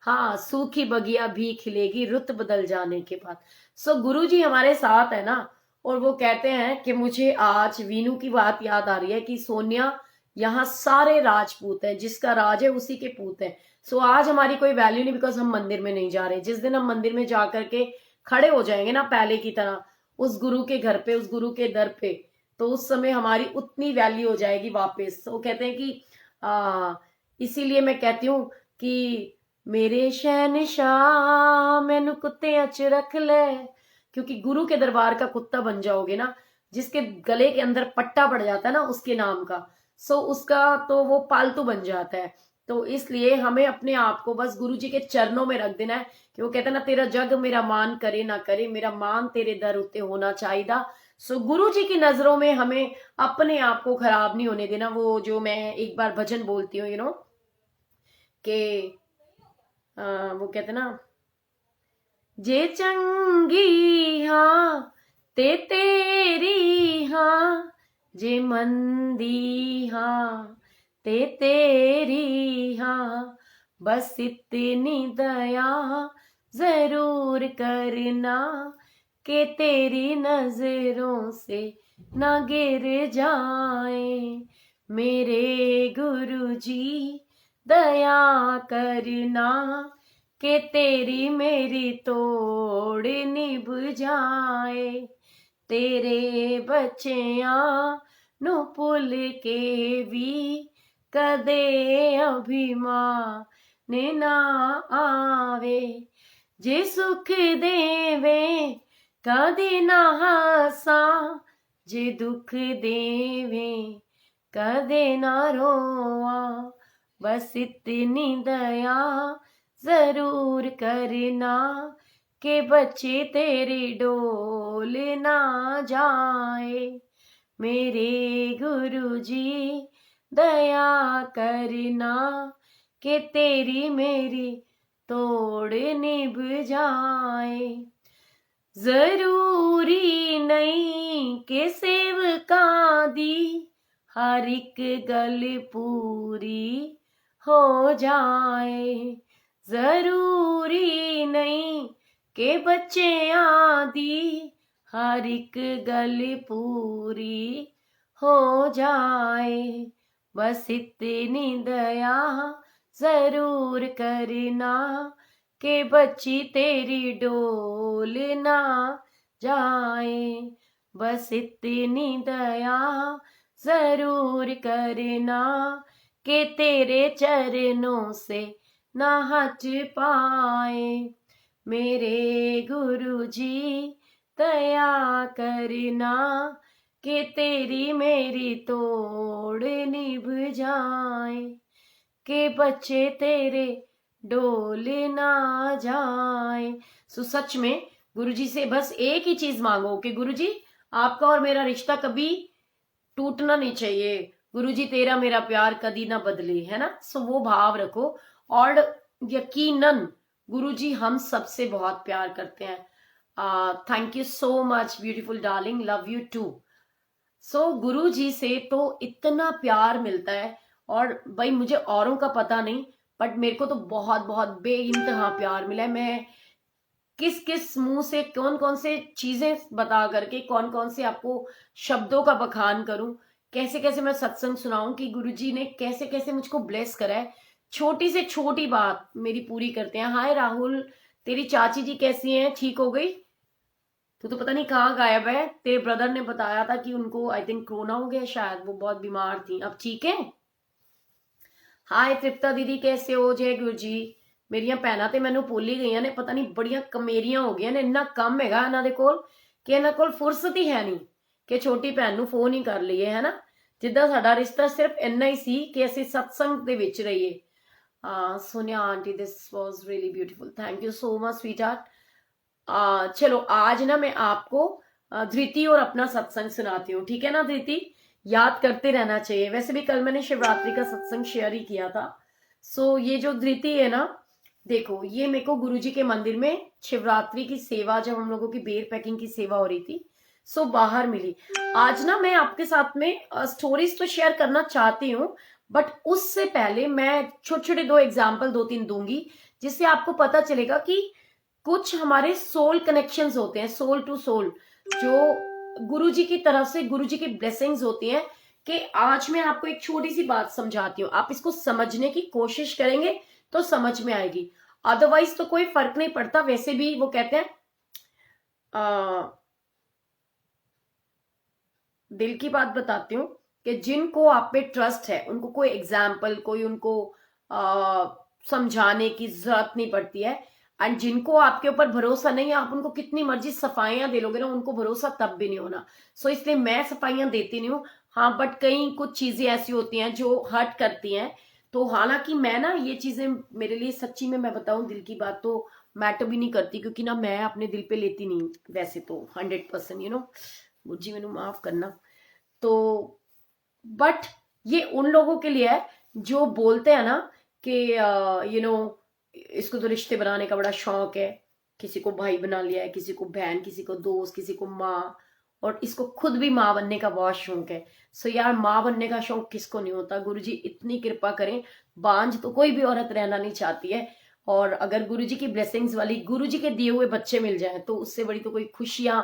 A: हाँ सूखी बगिया भी खिलेगी रुत बदल जाने के बाद। गुरु जी हमारे साथ है ना। और वो कहते हैं कि मुझे आज वीनू की बात याद आ रही है कि सोनिया यहाँ सारे राजपूत हैं, जिसका राज है उसी के पूत हैं। आज हमारी कोई वैल्यू नहीं बिकॉज हम मंदिर में नहीं जा रहे। जिस दिन हम मंदिर में जा करके खड़े हो जाएंगे ना पहले की तरह उस गुरु के घर पे, उस गुरु के दर पे, तो उस समय हमारी उतनी वैल्यू हो जाएगी वापस। वो कहते हैं कि इसीलिए मैं कहती हूँ कि मेरे शहनशाह मैनू कुत्ते च रख ले, क्योंकि गुरु के दरबार का कुत्ता बन जाओगे ना, जिसके गले के अंदर पट्टा पड़ जाता है ना उसके नाम का, उसका तो वो पालतू बन जाता है। तो इसलिए हमें अपने आप को बस गुरु जी के चरणों में रख देना है कि वो कहते हैं ना, तेरा जग मेरा मान करे ना करे, मेरा मान तेरे दर उत्ते होना चाहिए। गुरु जी की नजरों में हमें अपने आप को खराब नहीं होने देना। वो जो मैं एक बार भजन बोलती हूँ के वो कहते ना, जे चंगी हाँ ते तेरी हाँ, जे मंदी हाँ ते तेरी हाँ, बस इतनी दया जरूर करना कि तेरी नजरों से ना गिर जाए मेरे गुरु जी, दया करना कि तेरी मेरी तोड़ निभ जाए। तेरे बच्चियां नु भुल के भी कदे अभिमान ना आवे। जे सुख देवे कदे ना हासा, जे दुख देवे कदे ना रोआ। बस इतनी दया जरूर करना कि बच्चे तेरे डोल ना जाए। मेरे गुरुजी दया करना कि तेरी मेरी तोड़ निभ जाए। जरूरी नहीं कि सेवका दी हर एक गल पूरी हो जाए। जरूरी नहीं कि बच्चे आदि हर एक गल पूरी हो जाए। बस इतनी दया जरूर करना कि बच्ची तेरी डोल ना जाए। बस इतनी दया जरूर करना कि तेरे चरणों से ना हट पाए। मेरे गुरुजी दया करना कि तेरी मेरी तोड़ निभ जाए। कि बच्चे तेरे डोल ना जाए। सो सच में गुरुजी से बस एक ही चीज मांगो कि गुरुजी आपका और मेरा रिश्ता कभी टूटना नहीं चाहिए। गुरुजी तेरा मेरा प्यार कभी ना बदले, है ना। सो वो भाव रखो और यकीनन गुरुजी हम सबसे बहुत प्यार करते हैं। Thank you so much beautiful darling, love you too. So Guruji से तो इतना प्यार मिलता है और भाई मुझे औरों का पता नहीं, बट मेरे को तो बहुत बहुत बेइंतहा प्यार मिला है। मैं किस किस मुंह से कौन कौन से चीजें बता करके कौन कौन से आपको शब्दों का बखान करूं, कैसे कैसे मैं सत्संग सुनाऊं कि गुरुजी ने कैसे कैसे मुझको ब्लेस करा है। छोटी से छोटी बात मेरी पूरी करते हैं। हाय राहुल, तेरी चाची जी कैसी हैं, ठीक हो गई? तू तो पता नहीं कहाँ गायब है। तेरे ब्रदर ने बताया था कि उनको आई थिंक कोरोना हो गया, शायद वो बहुत बीमार थी, अब ठीक है। हाय तृप्ता दीदी कैसे हो? जय गुरु जी। मेरिया भैनां ਤੇ ਮੈਨੂੰ ਭੁੱਲ ਹੀ ਗਈਆਂ ਨੇ, ਪਤਾ ਨਹੀਂ ਬੜੀਆਂ ਕਮੇਰੀਆਂ ਹੋ ਗਈਆਂ ਨੇ। ਇੰਨਾ ਕੰਮ ਹੈਗਾ ਇਹਨਾਂ ਦੇ ਕੋਲ ਕਿ ਇਹਨਾਂ ਕੋਲ ਫੁਰਸਤ ਹੀ ਹੈ ਨਹੀਂ ਕਿ ਛੋਟੀ ਭੈਣ ਨੂੰ ਫੋਨ ਹੀ ਕਰ ਲਈਏ, ਹੈ ਨਾ। ਜਿੱਦਾਂ ਸਾਡਾ ਰਿਸ਼ਤਾ ਸਿਰਫ ਇੰਨਾ ਹੀ ਸੀ ਕਿ ਅਸੀਂ ਸਤਸੰਗ ਦੇ ਵਿੱਚ ਰਹੀਏ। Sonia aunty, this was really beautiful, thank you so much sweet heart. चलो आज ना मैं आपको धृति और अपना सत्संग सुनाती हूँ, ठीक है ना धृति? याद करते रहना चाहिए। वैसे भी कल मैंने शिवरात्रि का सत्संग शेयर ही किया था। सो ये जो धृति है ना, देखो ये मेरे को गुरुजी के मंदिर में शिवरात्रि की सेवा, जब हम लोगों की बेर पैकिंग की सेवा हो रही थी, सो बाहर मिली। आज ना मैं आपके साथ में स्टोरीज तो शेयर करना चाहती हूँ, बट उससे पहले मैं छोटे छोटे दो एग्जाम्पल दो तीन दूंगी जिससे आपको पता चलेगा कि कुछ हमारे सोल कनेक्शंस होते हैं, सोल टू सोल, जो गुरुजी की तरफ से गुरुजी की ब्लेसिंग्स होती हैं। कि आज मैं आपको एक छोटी सी बात समझाती हूँ, आप इसको समझने की कोशिश करेंगे तो समझ में आएगी, अदरवाइज तो कोई फर्क नहीं पड़ता। वैसे भी वो कहते हैं दिल की बात बताती हूँ कि जिनको आप पे ट्रस्ट है उनको कोई एग्जाम्पल, कोई उनको समझाने की जरूरत नहीं पड़ती है। एंड जिनको आपके ऊपर भरोसा नहीं है, आप उनको कितनी मर्जी सफाइयां दे लोगे ना, उनको भरोसा तब भी नहीं होना। सो इसलिए मैं सफाइयां देती नहीं हूँ। हाँ, बट कई कुछ चीजें ऐसी होती हैं जो हर्ट करती हैं। तो हालांकि मैं ना ये चीजें मेरे लिए सच्ची में मैं बताऊं, दिल की बात तो मैटर भी नहीं करती, क्योंकि ना मैं अपने दिल पे लेती नहीं वैसे तो 100%, यू नो। गुरुजी मैनू माफ करना। तो बट ये उन लोगों के लिए है जो बोलते हैं ना कि यू नो इसको तो रिश्ते बनाने का बड़ा शौक है, किसी को भाई बना लिया है, किसी को बहन, किसी को दोस्त, किसी को माँ, और इसको खुद भी माँ बनने का बहुत शौक है। सो यार, माँ बनने का शौक किसको नहीं होता? गुरुजी इतनी कृपा करें, बांझ तो कोई भी औरत रहना नहीं चाहती है। और अगर गुरुजी की ब्लेसिंग्स वाली, गुरुजी के दिए हुए बच्चे मिल जाए तो उससे बड़ी तो कोई खुशियां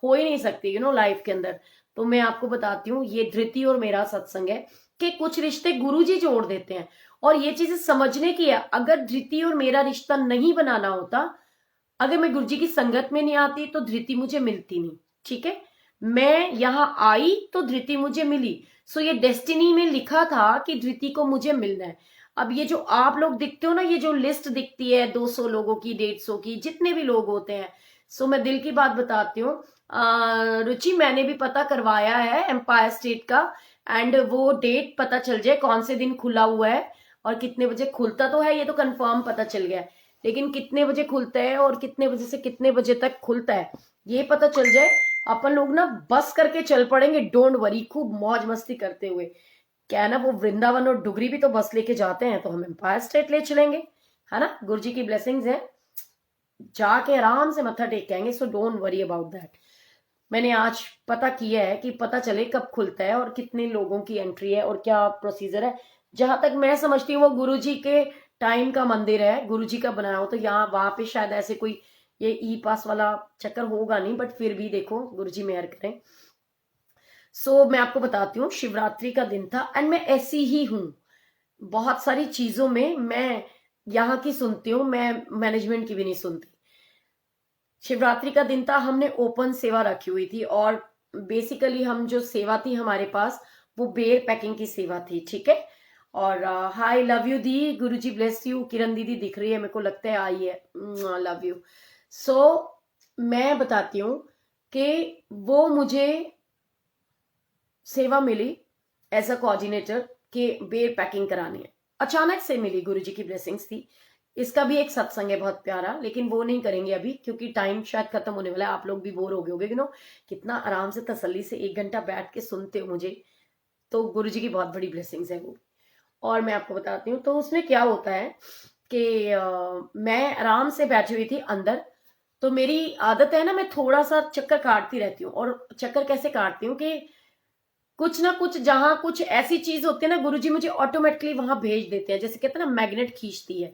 A: हो ही नहीं सकती, यू नो, लाइफ के अंदर। तो मैं आपको बताती हूँ, ये धृति और मेरा सत्संग है कि कुछ रिश्ते गुरुजी जोड़ देते हैं और ये चीजें समझने की है। अगर धृति और मेरा रिश्ता नहीं बनाना होता, अगर मैं गुरुजी की संगत में नहीं आती तो धृति मुझे मिलती नहीं। ठीक है, मैं यहां आई तो धृति मुझे मिली। सो ये डेस्टिनी में लिखा था कि धृति को मुझे मिलना है। अब ये जो आप लोग दिखते हो ना, ये जो लिस्ट दिखती है 200 लोगों की, 150 की, जितने भी लोग होते हैं, सो मैं दिल की बात बताती हूँ, रुचि मैंने भी पता करवाया है एम्पायर स्टेट का, एंड वो डेट पता चल जाए कौन से दिन खुला हुआ है और कितने बजे खुलता तो है, ये तो कंफर्म पता चल गया है, लेकिन कितने बजे खुलता है और कितने बजे से कितने बजे तक खुलता है ये पता चल जाए, अपन लोग ना बस करके चल पड़ेंगे, डोंट वरी, खूब मौज मस्ती करते हुए। क्या है ना, वो वृंदावन और डुगरी भी तो बस लेके जाते हैं, तो हम एम्पायर स्टेट ले चलेंगे, है ना, गुरु जी की ब्लेसिंग्स है, जाके आराम से मत्था टेक के आएंगे। So don't worry about that. मैंने आज पता किया है कि पता चले कब खुलता है और कितने लोगों की एंट्री है और क्या प्रोसीजर है। जहां तक मैं समझती हूँ वो गुरुजी के टाइम का मंदिर है, गुरुजी का बनाया हो, तो यहाँ वहां पे शायद ऐसे कोई ये ई पास वाला चक्कर होगा नहीं, बट फिर भी देखो गुरुजी मेहर करें। सो मैं आपको बताती हूँ, शिवरात्रि का दिन था एंड मैं ऐसी ही हूँ, बहुत सारी चीजों में मैं यहाँ की सुनती हूँ, मैं मैनेजमेंट की भी नहीं सुनती। शिवरात्रि का दिन था, हमने ओपन सेवा रखी हुई थी और बेसिकली हम जो सेवा थी हमारे पास, वो बेर पैकिंग की सेवा थी। ठीक है, और hi love you di, Guruji bless you, Kiran didi दिख रही है, मेरे को लगता है आई है, लव यू। सो मैं बताती हूँ कि वो मुझे सेवा मिली एज अ कोऑर्डिनेटर के बेर पैकिंग करानी है, अचानक से मिली, गुरुजी की ब्लेसिंग्स थी। इसका भी एक सत्संग है बहुत प्यारा, लेकिन वो नहीं करेंगे अभी क्योंकि टाइम शायद खत्म होने वाला है, आप लोग भी बोर हो गए होगे, कितना आराम से तसल्ली से 1 घंटा बैठ के सुनते हो मुझे, तो गुरुजी की बहुत बड़ी ब्लेसिंग्स है वो। और मैं आपको बताती हूँ, तो उसमें क्या होता है कि मैं आराम से बैठी हुई थी अंदर, तो मेरी आदत है ना, मैं थोड़ा सा चक्कर काटती रहती हूँ, और चक्कर कैसे काटती हूँ कि कुछ ना कुछ, जहां कुछ ऐसी चीज होती है ना, गुरुजी मुझे ऑटोमेटिकली वहां भेज देते हैं, जैसे कहते हैं ना मैग्नेट खींचती है।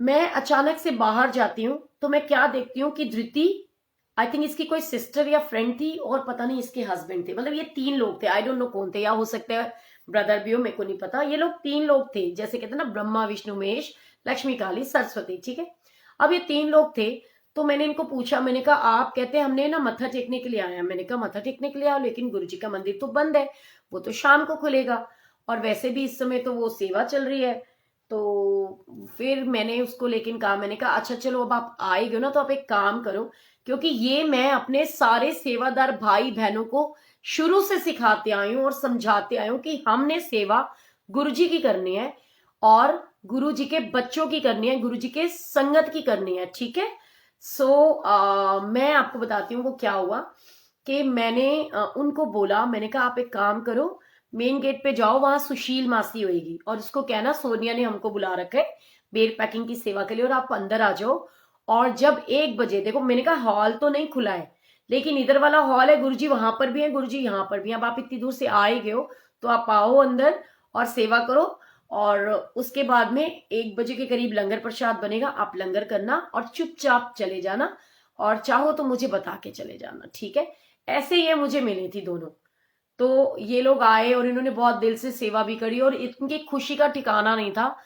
A: मैं अचानक से बाहर जाती हूँ तो मैं क्या देखती हूँ कि धृति, आई थिंक इसकी कोई सिस्टर या फ्रेंड थी, और पता नहीं इसके हस्बैंड थे, मतलब ये 3 लोग थे, आई डोंट नो कौन थे, या हो सकते हैं ब्रदर भी हो, मेरे को नहीं पता। ये लोग 3 लोग थे, जैसे कहते हैं ना ब्रह्मा विष्णु महेश लक्ष्मी काली सरस्वती। ठीक है, अब ये 3 लोग थे, तो मैंने इनको पूछा, मैंने कहा आप, कहते हैं हमने ना मत्था टेकने के लिए आए हैं। मैंने कहा मत्था टेकने के लिए आओ, लेकिन गुरुजी का मंदिर तो बंद है, वो तो शाम को खुलेगा, और वैसे भी इस समय तो वो सेवा चल रही है। तो फिर मैंने उसको लेकिन कहा, मैंने कहा अच्छा चलो अब आप आए गए ना, तो आप एक काम करो, क्योंकि ये मैं अपने सारे सेवादार भाई बहनों को शुरू से सिखाते आई हूं और समझाते आई हूं कि हमने सेवा गुरुजी की करनी है और गुरुजी के बच्चों की करनी है, गुरुजी के संगत की करनी है। ठीक है, मैं आपको बताती हूँ वो क्या हुआ कि मैंने उनको बोला, मैंने कहा आप एक काम करो, मेन गेट पे जाओ, वहां सुशील मासी होगी, और उसको कहना सोनिया ने हमको बुला रखा है बेल पैकिंग की सेवा के लिए, और आप अंदर आ जाओ। और जब 1 बजे, देखो मैंने कहा हॉल तो नहीं खुला है, लेकिन इधर वाला हॉल है, गुरुजी वहां पर भी है, गुरुजी यहाँ पर भी है, अब आप इतनी दूर से आए गए हो तो आप आओ अंदर और सेवा करो, और उसके बाद में 1 बजे के करीब लंगर प्रसाद बनेगा, आप लंगर करना और चुपचाप चले जाना, और चाहो तो मुझे बता के चले जाना। ठीक है, ऐसे ये मुझे मिली थी दोनों। तो ये लोग आए और इन्होंने बहुत दिल से सेवा भी करी, और इनकी खुशी का ठिकाना नहीं था,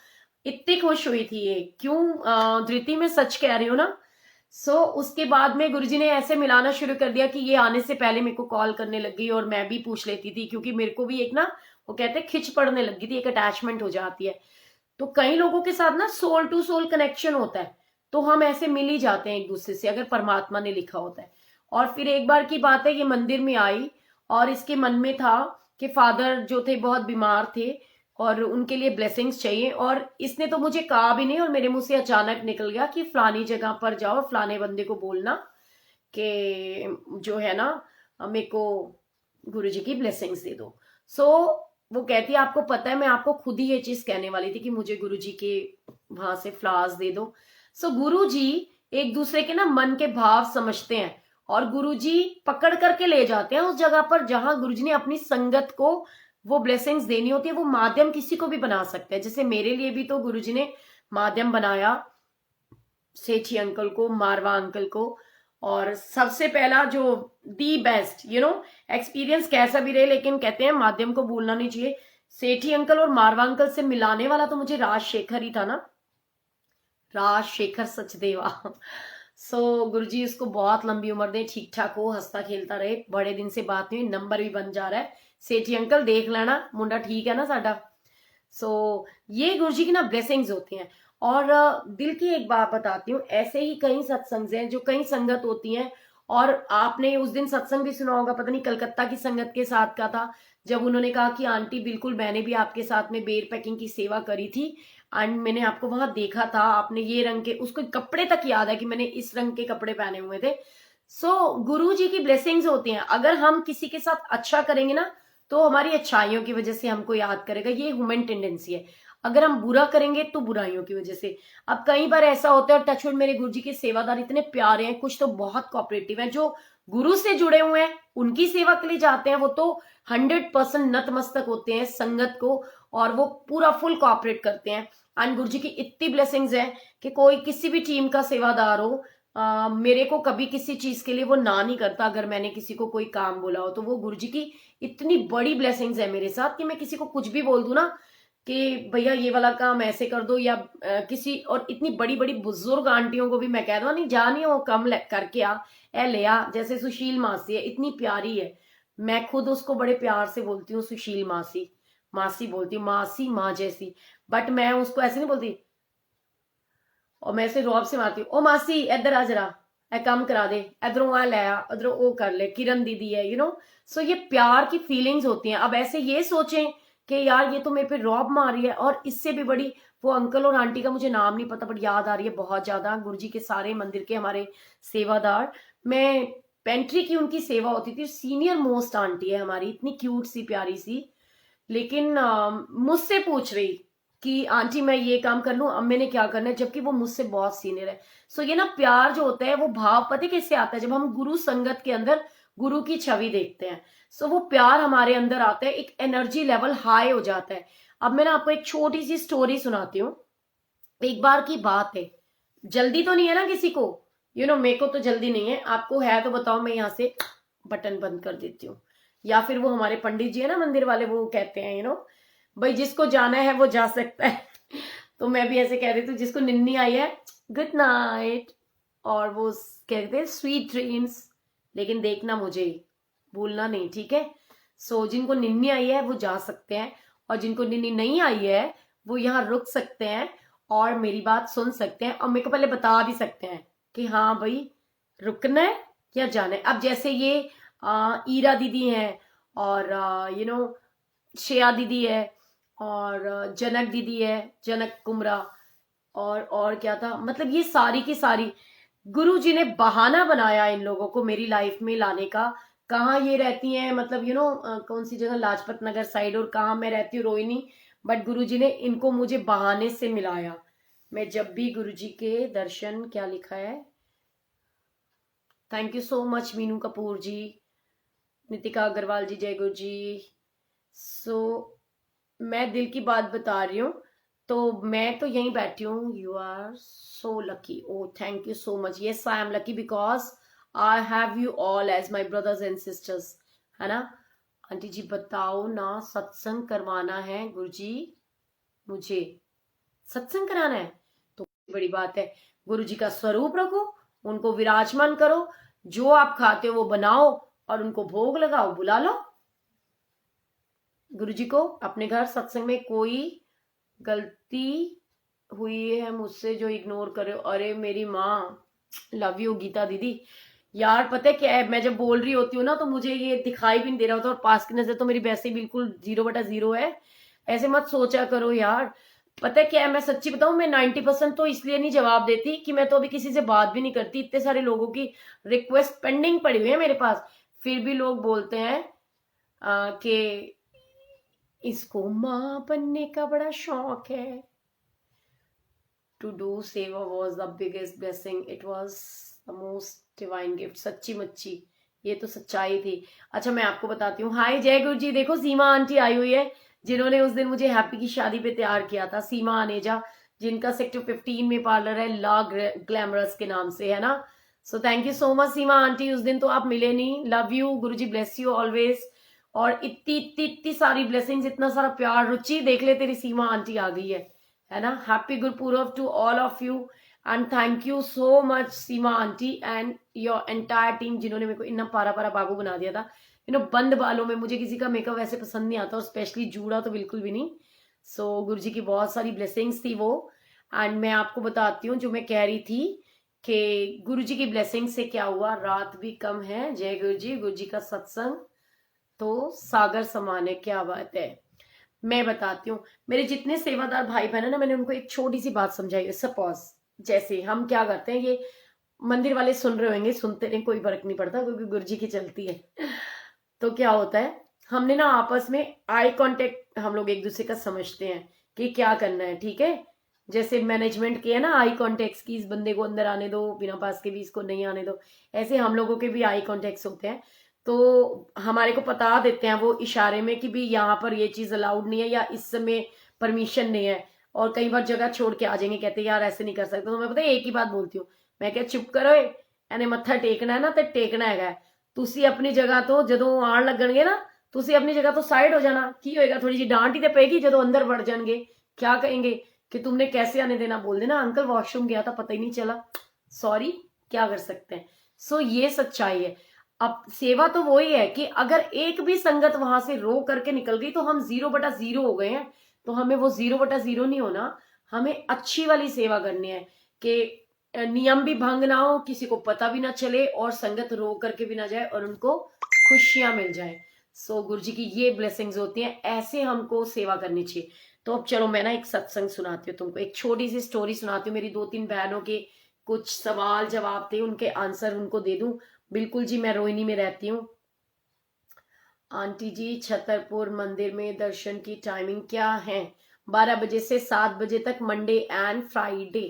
A: इतनी खुश हुई थी ये, क्यों धृति में सच कह रही हूँ ना। उसके बाद में गुरुजी ने ऐसे मिलाना शुरू कर दिया कि ये आने से पहले मेरे को कॉल करने लगी, और मैं भी पूछ लेती थी, क्योंकि मेरे को भी एक ना, वो कहते हैं खिंच पड़ने लगी थी, एक अटैचमेंट हो जाती है। तो कई लोगों के साथ ना सोल टू सोल कनेक्शन होता है, तो हम ऐसे मिल ही जाते हैं एक दूसरे से, अगर परमात्मा ने लिखा होता है। और फिर एक बार की बात है, ये मंदिर में आई और इसके मन में था कि फादर जो थे बहुत बीमार थे और उनके लिए ब्लेसिंग्स चाहिए, और इसने तो मुझे कहा भी नहीं, और मेरे मुंह से अचानक निकल गया कि फलानी जगह पर जाओ, फलाने बंदे को बोलना कि जो है ना मेरे को गुरुजी की ब्लेसिंग्स दे दो। वो कहती है आपको पता है, मैं आपको खुद ही ये चीज कहने वाली थी कि मुझे गुरुजी के वहां से फ्लावर्स दे दो। गुरुजी एक दूसरे के ना मन के भाव समझते हैं, और गुरुजी पकड़ करके ले जाते हैं उस जगह पर जहां गुरुजी ने अपनी संगत को वो ब्लेसिंग्स देनी होती है। वो माध्यम किसी को भी बना सकते हैं, जैसे मेरे लिए भी तो गुरुजी ने माध्यम बनाया, सेठी अंकल को, मारवा अंकल को, और सबसे पहला जो दी बेस्ट एक्सपीरियंस कैसा भी रहे, लेकिन कहते हैं माध्यम को भूलना नहीं चाहिए। सेठी अंकल और मारवा अंकल से मिलाने वाला तो मुझे राजशेखर ही था ना, राजशेखर सचदेवा। गुरुजी उसको बहुत लंबी उम्र दे, ठीक ठाक हो, हंसता खेलता रहे। बड़े दिन से बात नहीं हुई, नंबर भी बन जा रहा है। सेठी अंकल देख लेना, मुंडा ठीक है ना साडा। ये गुरुजी की ना ब्लेसिंग्स होती हैं। और दिल की एक बात बताती हूँ, ऐसे ही कई सत्संग हैं जो कई संगत होती हैं। और आपने उस दिन सत्संग भी सुना होगा, पता नहीं कलकत्ता की संगत के साथ का था, जब उन्होंने कहा कि आंटी बिल्कुल मैंने भी आपके साथ में बेर पैकिंग की सेवा करी थी एंड मैंने आपको वहां देखा था, आपने ये रंग के, उसको कपड़े तक याद है कि मैंने इस रंग के कपड़े पहने हुए थे। गुरु जी की ब्लेसिंग्स होती हैं। अगर हम किसी के साथ अच्छा करेंगे ना, तो हमारी अच्छाइयों की वजह से हमको याद करेगा, ये ह्यूमन टेंडेंसी है। अगर हम बुरा करेंगे तो बुराइयों की वजह से। अब कई बार ऐसा होता है, और टचवुड मेरे गुरु जी के सेवादार इतने प्यारे हैं, कुछ तो बहुत कोऑपरेटिव हैं, जो गुरु से जुड़े हुए हैं, उनकी सेवा के लिए जाते हैं, वो तो 100% नतमस्तक होते हैं संगत को, और वो पूरा फुल कोऑपरेट करते हैं। एंड गुरु जी की इतनी ब्लेसिंग्स है कि कोई किसी भी टीम का सेवादार हो, मेरे को कभी किसी चीज के लिए वो ना नहीं करता। अगर मैंने किसी को कोई काम बोला हो, तो वो गुरु जी की इतनी बड़ी ब्लेसिंग्स है मेरे साथ कि मैं किसी को कुछ भी बोल दूं ना कि भैया ये वाला काम ऐसे कर दो, या किसी, और इतनी बड़ी बड़ी बुजुर्ग आंटियों को भी मैं कह दूं, नहीं जानी हो कम करके आ, ए ले आ। जैसे सुशील मासी है, इतनी प्यारी है, मैं खुद उसको बड़े प्यार से बोलती हूँ सुशील मासी। मासी बोलती हूँ, मासी माँ जैसी। बट मैं उसको ऐसे नहीं बोलती, और मैं ऐसे रौब से मारती हूँ, ओ मासी इधर आ जरा, ए काम करा दे, इधरों आ ले आ, उधरों वो कर ले, किरण दीदी है, सो ये प्यार की फीलिंग्स होती हैं। अब ऐसे ये सोचें कि यार ये तो मेरे पे रौब मार रही है, और इससे भी बड़ी, वो अंकल और आंटी का मुझे नाम नहीं पता बट याद आ रही है बहुत ज्यादा, गुरुजी के सारे मंदिर के हमारे सेवादार। मैं पेंट्री की उनकी सेवा होती थी, सीनियर मोस्ट आंटी है हमारी, इतनी क्यूट सी प्यारी सी। लेकिन मुझसे पूछ रही कि आंटी मैं ये काम कर लूं, अब मैंने क्या करना है, जबकि वो मुझसे बहुत सीनियर है। ये ना प्यार जो होता है, वो भाव पता कैसे आता है, जब हम गुरु संगत के अंदर गुरु की छवि देखते हैं। वो प्यार हमारे अंदर आता है, एक एनर्जी लेवल हाई हो जाता है। अब मैं ना आपको एक छोटी सी स्टोरी सुनाती हूँ। एक बार की बात है, जल्दी तो नहीं है ना किसी को, मेरे को तो जल्दी नहीं है, आपको है तो बताओ, मैं यहाँ से बटन बंद कर देती हूँ। या फिर वो हमारे पंडित जी है ना मंदिर वाले, वो कहते हैं भाई जिसको जाना है वो जा सकता है। तो मैं भी ऐसे कह रही थी, जिसको निन्नी आई है गुड नाइट, और वो कहते हैं स्वीट ड्रीम्स, लेकिन देखना मुझे भूलना नहीं, ठीक है। जिनको निन्नी आई है वो जा सकते हैं, और जिनको निन्नी नहीं आई है वो यहाँ रुक सकते हैं और मेरी बात सुन सकते हैं, और मेरे को पहले बता भी सकते हैं कि हाँ भाई रुकना है या जाना है। अब जैसे ये ईरा दीदी हैं, और श्रेया दीदी है, और जनक दीदी है, जनक कुमरा, और क्या था, मतलब ये सारी की सारी गुरु जी ने बहाना बनाया इन लोगों को मेरी लाइफ में लाने का। कहाँ ये रहती हैं, मतलब कौन सी जगह, लाजपत नगर साइड, और कहाँ मैं रहती हूँ, रोहिणी। बट गुरु जी ने इनको मुझे बहाने से मिलाया। मैं जब भी गुरु जी के दर्शन, क्या लिखा है, thank you so much Meenu Kapoor ji, Nitika Agarwal ji, जय गुरु जी। मैं दिल की बात बता रही हूँ, तो मैं तो यहीं बैठी हूँ। You are so lucky, oh thank you so much. Yes I am lucky because I have you all as my brothers and sisters, है ना। आंटी जी बताओ ना, सत्संग करवाना है गुरुजी, मुझे सत्संग कराना है तो बड़ी बात है। गुरु जी का स्वरूप रखो, उनको विराजमान करो, जो आप खाते हो वो बनाओ और उनको भोग लगाओ, बुला लो गुरु जी को अपने घर। सत्संग में कोई गलती हुई है मुझसे जो इग्नोर करे, अरे मेरी माँ, लव यू गीता दीदी। यार पता है क्या है, मैं जब बोल रही होती हूँ ना तो मुझे ये दिखाई भी नहीं दे रहा होता, और पास की नजर तो मेरी वैसे बिल्कुल 0/0 है। ऐसे मत सोचा करो यार। पता है क्या है, मैं सच्ची बताऊं, मैं 90% तो इसलिए नहीं जवाब देती कि मैं तो अभी किसी से बात भी नहीं करती। इतने सारे लोगों की रिक्वेस्ट पेंडिंग पड़ी हुई है मेरे पास, फिर भी लोग बोलते हैं कि इसको माँ बनने का बड़ा शौक है। टू डू सेवा was the biggest blessing, it was the most divine gift. सच्ची मच्ची, ये तो सच्चाई थी। अच्छा मैं आपको बताती हूँ। हाय जय गुरु जी, देखो सीमा आंटी आई हुई है, जिन्होंने उस दिन मुझे हैप्पी की शादी पे तैयार किया था। सीमा अनेजा, जिनका सेक्टर 15 में पार्लर है, ला ग्लैमरस के नाम से, है ना। Thank you so much Seema aunty, उस दिन तो आप मिले नहीं। Love you, Guru ji bless you always. और इतनी इतनी इतनी सारी ब्लेसिंग्स, इतना सारा प्यार। रुचि देख ले, तेरी सीमा आंटी आ गई है ना। Happy Gurpurab to all of you and thank you so much Seema aunty and your entire team, जिन्होंने मेरे को इतना पारा पारा बाबू बना दिया था। बंद बालों में, मुझे किसी का मेकअप वैसे पसंद नहीं आता, और स्पेशली जूड़ा तो बिल्कुल भी नहीं। सो गुरु जी की बहुत सारी ब्लेसिंग्स थी वो। एंड मैं आपको बताती हूँ जो मैं कह रही थी कि गुरु जी की ब्लेसिंग से क्या हुआ। रात भी कम है, जय गुरु जी का सत्संग तो सागर समान है। क्या बात है। मैं बताती हूँ, मेरे जितने सेवादार भाई बहन है ना, मैंने उनको एक छोटी सी बात समझाई है। सपोज जैसे हम क्या करते हैं, ये मंदिर वाले सुन रहे होंगे, सुनते रहे, कोई फर्क नहीं पड़ता, क्योंकि गुरु जी की चलती है। तो क्या होता है, हमने ना आपस में आई कांटेक्ट, हम लोग एक दूसरे का समझते हैं कि क्या करना है, ठीक है। जैसे मैनेजमेंट किया ना आई कांटेक्ट की, इस बंदे को अंदर आने दो, बिना पास के भी इसको नहीं आने दो, ऐसे हम लोगों के भी आई कांटेक्ट होते हैं। तो हमारे को बता देते हैं वो इशारे में कि भी यहाँ पर ये चीज अलाउड नहीं है, या इस समय परमिशन नहीं है। और कई बार जगह छोड़ के आ जाएंगे, कहते हैं यार ऐसे नहीं कर सकते। तो मैं पता है एक ही बात बोलती हूँ, मैं क्या चुप करो, एने मत्था टेकना है ना तो टेकना है। तुसी अपनी जगह तो ਜਦੋਂ ਆਣ ਲੱਗਣਗੇ ना, तुसी अपनी जगह तो साइड हो जाना। की होएगा, थोड़ी जी डांट ही तो पेगी ਜਦੋਂ अंदर बढ़ जाएंगे। क्या कहेंगे कि तुमने कैसे आने देना, बोल देना अंकल वॉशरूम गया था पता ही नहीं चला, सॉरी, क्या कर सकते हैं। सो ये सच्चाई है। अब सेवा तो वही है कि अगर एक भी संगत वहां से रो करके निकल गई तो हम 0/0 हो गए हैं। तो हमें वो 0/0 नहीं होना, हमें अच्छी वाली सेवा करनी है कि नियम भी भंग ना हो, किसी को पता भी ना चले, और संगत रो करके भी ना जाए, और उनको खुशियां मिल जाए। सो गुरु जी की ये ब्लेसिंग्स होती हैं, ऐसे हमको सेवा करनी चाहिए। तो अब चलो मैं ना एक सत्संग सुनाती हूँ तुमको, एक छोटी सी स्टोरी सुनाती हूँ। मेरी 2-3 बहनों के कुछ सवाल जवाब थे, उनके आंसर उनको दे दूं। बिल्कुल जी, मैं रोहिणी में रहती हूँ। आंटी जी, छतरपुर मंदिर में दर्शन की टाइमिंग क्या है? 12 बजे से 7 बजे तक, मंडे एंड फ्राइडे।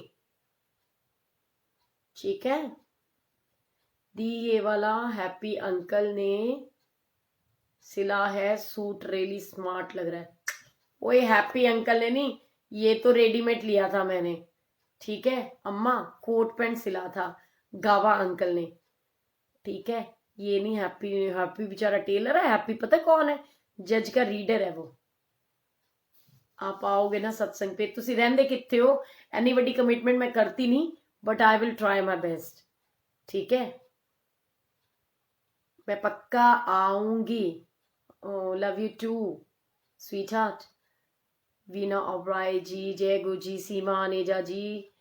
A: ठीक है दी, ये वाला हैप्पी अंकल ने सिला है सूट, रियली स्मार्ट लग रहा है। ओए हैप्पी अंकल ने नहीं, ये तो रेडीमेड लिया था मैंने, ठीक है अम्मा, कोट पैंट सिला था गावा अंकल ने, ठीक है। ये नहीं हैप्पी, हैप्पी बेचारा टेलर है, हैप्पी पता कौन है, जज का रीडर है वो। आप आओगे ना सत्संग पे, तुसी रहंदे कित्थे हो? एनी बड़ी कमिटमेंट मैं करती नहीं, but I will try my best, ठीक है। मैं पक्का आऊंगी। Love you too sweetheart. Veena Oberoi ji, जय गुरु जी, सीमा अनेजा जी,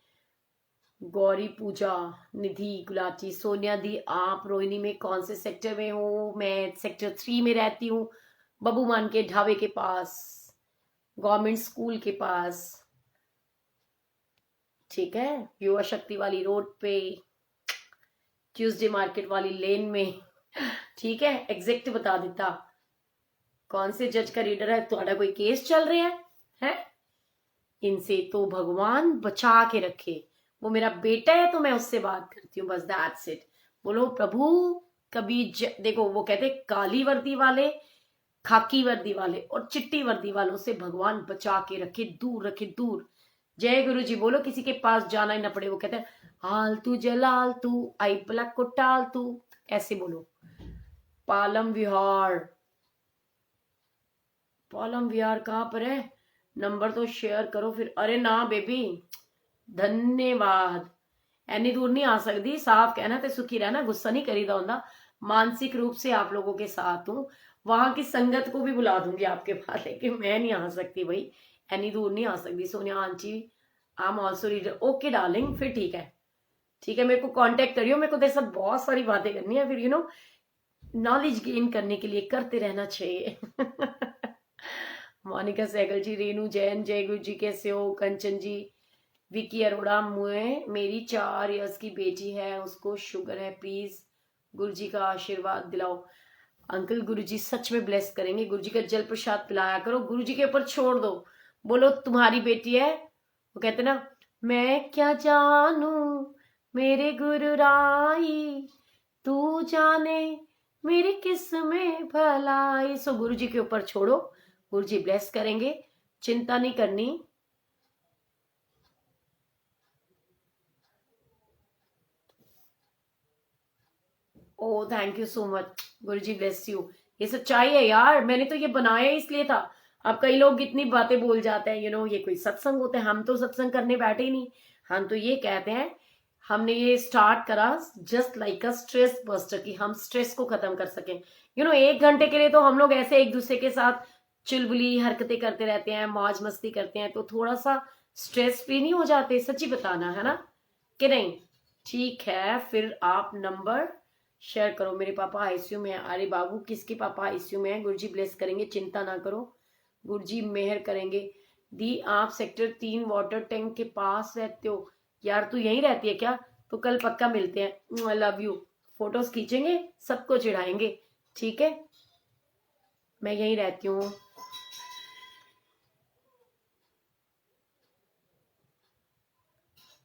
A: गौरी पूजा, निधि गुलाटी, सोनिया दी, आप रोहिणी में कौन से सेक्टर में हो? मैं सेक्टर 3 में रहती हूँ, बबूमान के ढाबे के पास, गवर्नमेंट स्कूल के पास, ठीक है, युवा शक्ति वाली रोड पे, ट्यूसडे मार्केट वाली लेन में, ठीक है। एग्जैक्ट बता देता कौन से जज का रीडर है, तुम्हारा कोई केस चल रहा है? इनसे तो भगवान बचा के रखे। वो मेरा बेटा है तो मैं उससे बात करती हूँ, बस दैट्स इट। बोलो प्रभु, कभी देखो वो कहते काली वर्दी वाले, खाकी वर्दी वाले और चिट्टी वर्दी वालों से भगवान बचा के रखे, दूर रखे, दूर। जय गुरु जी बोलो, किसी के पास जाना ही ना पड़े। वो कहते हैं आलतू जलाल तू आई पलक को टाल तू, ऐसे बोलो। पालम विहार, पालम विहार कहाँ पर है? नंबर तो शेयर करो फिर। अरे ना बेबी, धन्यवाद। एनी दूर नहीं आ सकती, साफ कहना ते सुखी रहना, गुस्सा नहीं करीदा होंदा। मानसिक रूप से आप लोगों के साथ हूँ, वहां की संगत को भी बुला दूंगी आपके पास, लेकिन मैं नहीं आ सकती भाई, एनी दूर नहीं आ सकती। Sonia aunty, I am also reader. Okay darling, फिर ठीक है, ठीक है, मेरे को कांटेक्ट करियो। मेरे को तेरे साथ बहुत सारी बातें करनी है, फिर नॉलेज गेन करने के लिए करते रहना चाहिए। मोनिका सहगल जी, रेनू जैन, जय गुरु जी, कैसे हो? कंचन जी, विकी अरोड़ा, मुझे मेरी 4 इयर्स की बेटी है, उसको शुगर है, प्लीज गुरु जी का आशीर्वाद दिलाओ। अंकल गुरु जी सच में ब्लेस करेंगे, गुरु जी का जल प्रसाद पिलाया करो, गुरु जी के ऊपर छोड़ दो। बोलो तुम्हारी बेटी है, वो कहते ना, मैं क्या जानू मेरे गुरु राई, तू जाने मेरी किस में भलाई। सो गुरु जी के ऊपर छोड़ो, गुरु जी ब्लेस करेंगे, चिंता नहीं करनी। ओ thank you so much, Guru ji bless you. ये सच्चाई है यार, मैंने तो ये बनाया इसलिए था। अब कई लोग इतनी बातें बोल जाते हैं, ये कोई सत्संग होता है? हम तो सत्संग करने बैठे ही नहीं। हम तो ये कहते हैं, हमने ये स्टार्ट करा just like a stress buster, कि हम स्ट्रेस को खत्म कर सकें। 1 घंटे के लिए तो हम लोग ऐसे एक दूसरे के साथ चुलबुली हरकतें करते रहते हैं, मौज मस्ती करते हैं, तो थोड़ा सा स्ट्रेस फ्री नहीं हो जाते? सच्ची बताना है ना, कि नहीं? ठीक है, फिर आप नंबर शेयर करो। मेरे पापा आईसीयू में है। अरे बाबू, किसके पापा आईसीयू में है? गुरुजी ब्लेस करेंगे, चिंता ना करो, गुरुजी मेहर करेंगे। दी, आप सेक्टर 3 वाटर टैंक के पास रहते हो? यार तू यहीं रहती है क्या? तो कल पक्का मिलते हैं। I love you. फोटोज खींचेंगे, सबको चिढ़ाएंगे, ठीक है? मैं यहीं रहती हूँ।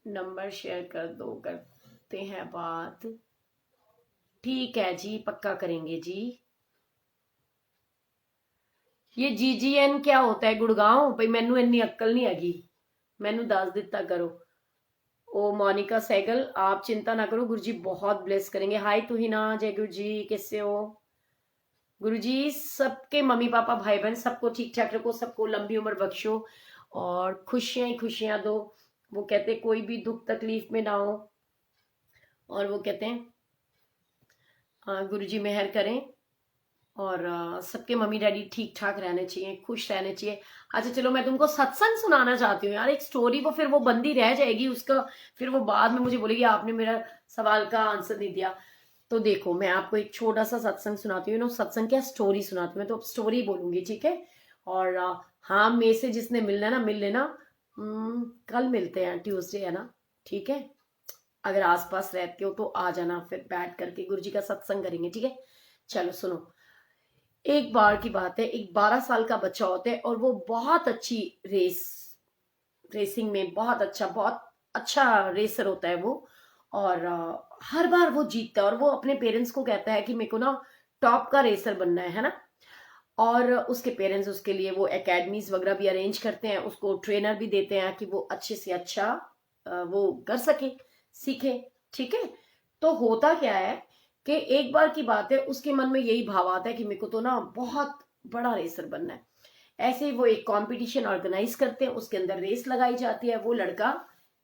A: नंबर शेयर कर दो, करते हैं बात। ठीक है जी, पक्का करेंगे जी। ये GGN क्या होता है? गुड़गांव? भाई मैनू इन्नी अक्ल नहीं हैगी, मैनू दस दिता करो। ओ मोनिका सहगल, आप चिंता ना करो, गुरुजी बहुत ब्लेस करेंगे। हाय तुहिना, जय गुरुजी, कैसे हो? गुरुजी सबके मम्मी पापा भाई बहन सबको ठीक ठाक रखो, सबको लंबी उम्र बख्शो और खुशियां ही खुशियां दो। वो कहते कोई भी दुख तकलीफ में ना हो, और वो कहते हैं गुरुजी मेहर करें, और सबके मम्मी डैडी ठीक ठाक रहने चाहिए, खुश रहने चाहिए। अच्छा चलो, मैं तुमको सत्संग सुनाना चाहती हूँ यार, एक स्टोरी। वो फिर वो बंदी रह जाएगी उसका, फिर वो बाद में मुझे बोलेगी आपने मेरा सवाल का आंसर नहीं दिया। तो देखो, मैं आपको एक छोटा सा सत्संग सुनाती हूँ। सत्संग क्या, स्टोरी सुनाती हूँ। मैं तो अब स्टोरी बोलूंगी, ठीक है? और हाँ, मेरे से जिसने मिलना है ना, मिल लेना। कल मिलते हैं, ट्यूसडे है ना, ठीक है? अगर आसपास रहते हो तो आ जाना, फिर बैठ करके गुरुजी का सत्संग करेंगे, ठीक है? चलो सुनो। एक बार की बात है, एक 12 साल का बच्चा होता है, और वो बहुत अच्छी रेसिंग में बहुत अच्छा रेसर होता है वो। और हर बार वो जीतता है, और वो अपने पेरेंट्स को कहता है कि मेरे को ना टॉप का रेसर बनना है ना। और उसके पेरेंट्स उसके लिए वो एकेडमीज वगैरह भी अरेंज करते हैं, उसको ट्रेनर भी देते हैं कि वो अच्छे से अच्छा वो कर सके, सीखे, ठीक है? तो होता क्या है कि एक बार की बात है, उसके मन में यही भाव आता है कि मेरे को तो ना बहुत बड़ा रेसर बनना है। ऐसे ही वो एक कंपटीशन ऑर्गेनाइज करते हैं, उसके अंदर रेस लगाई जाती है, वो लड़का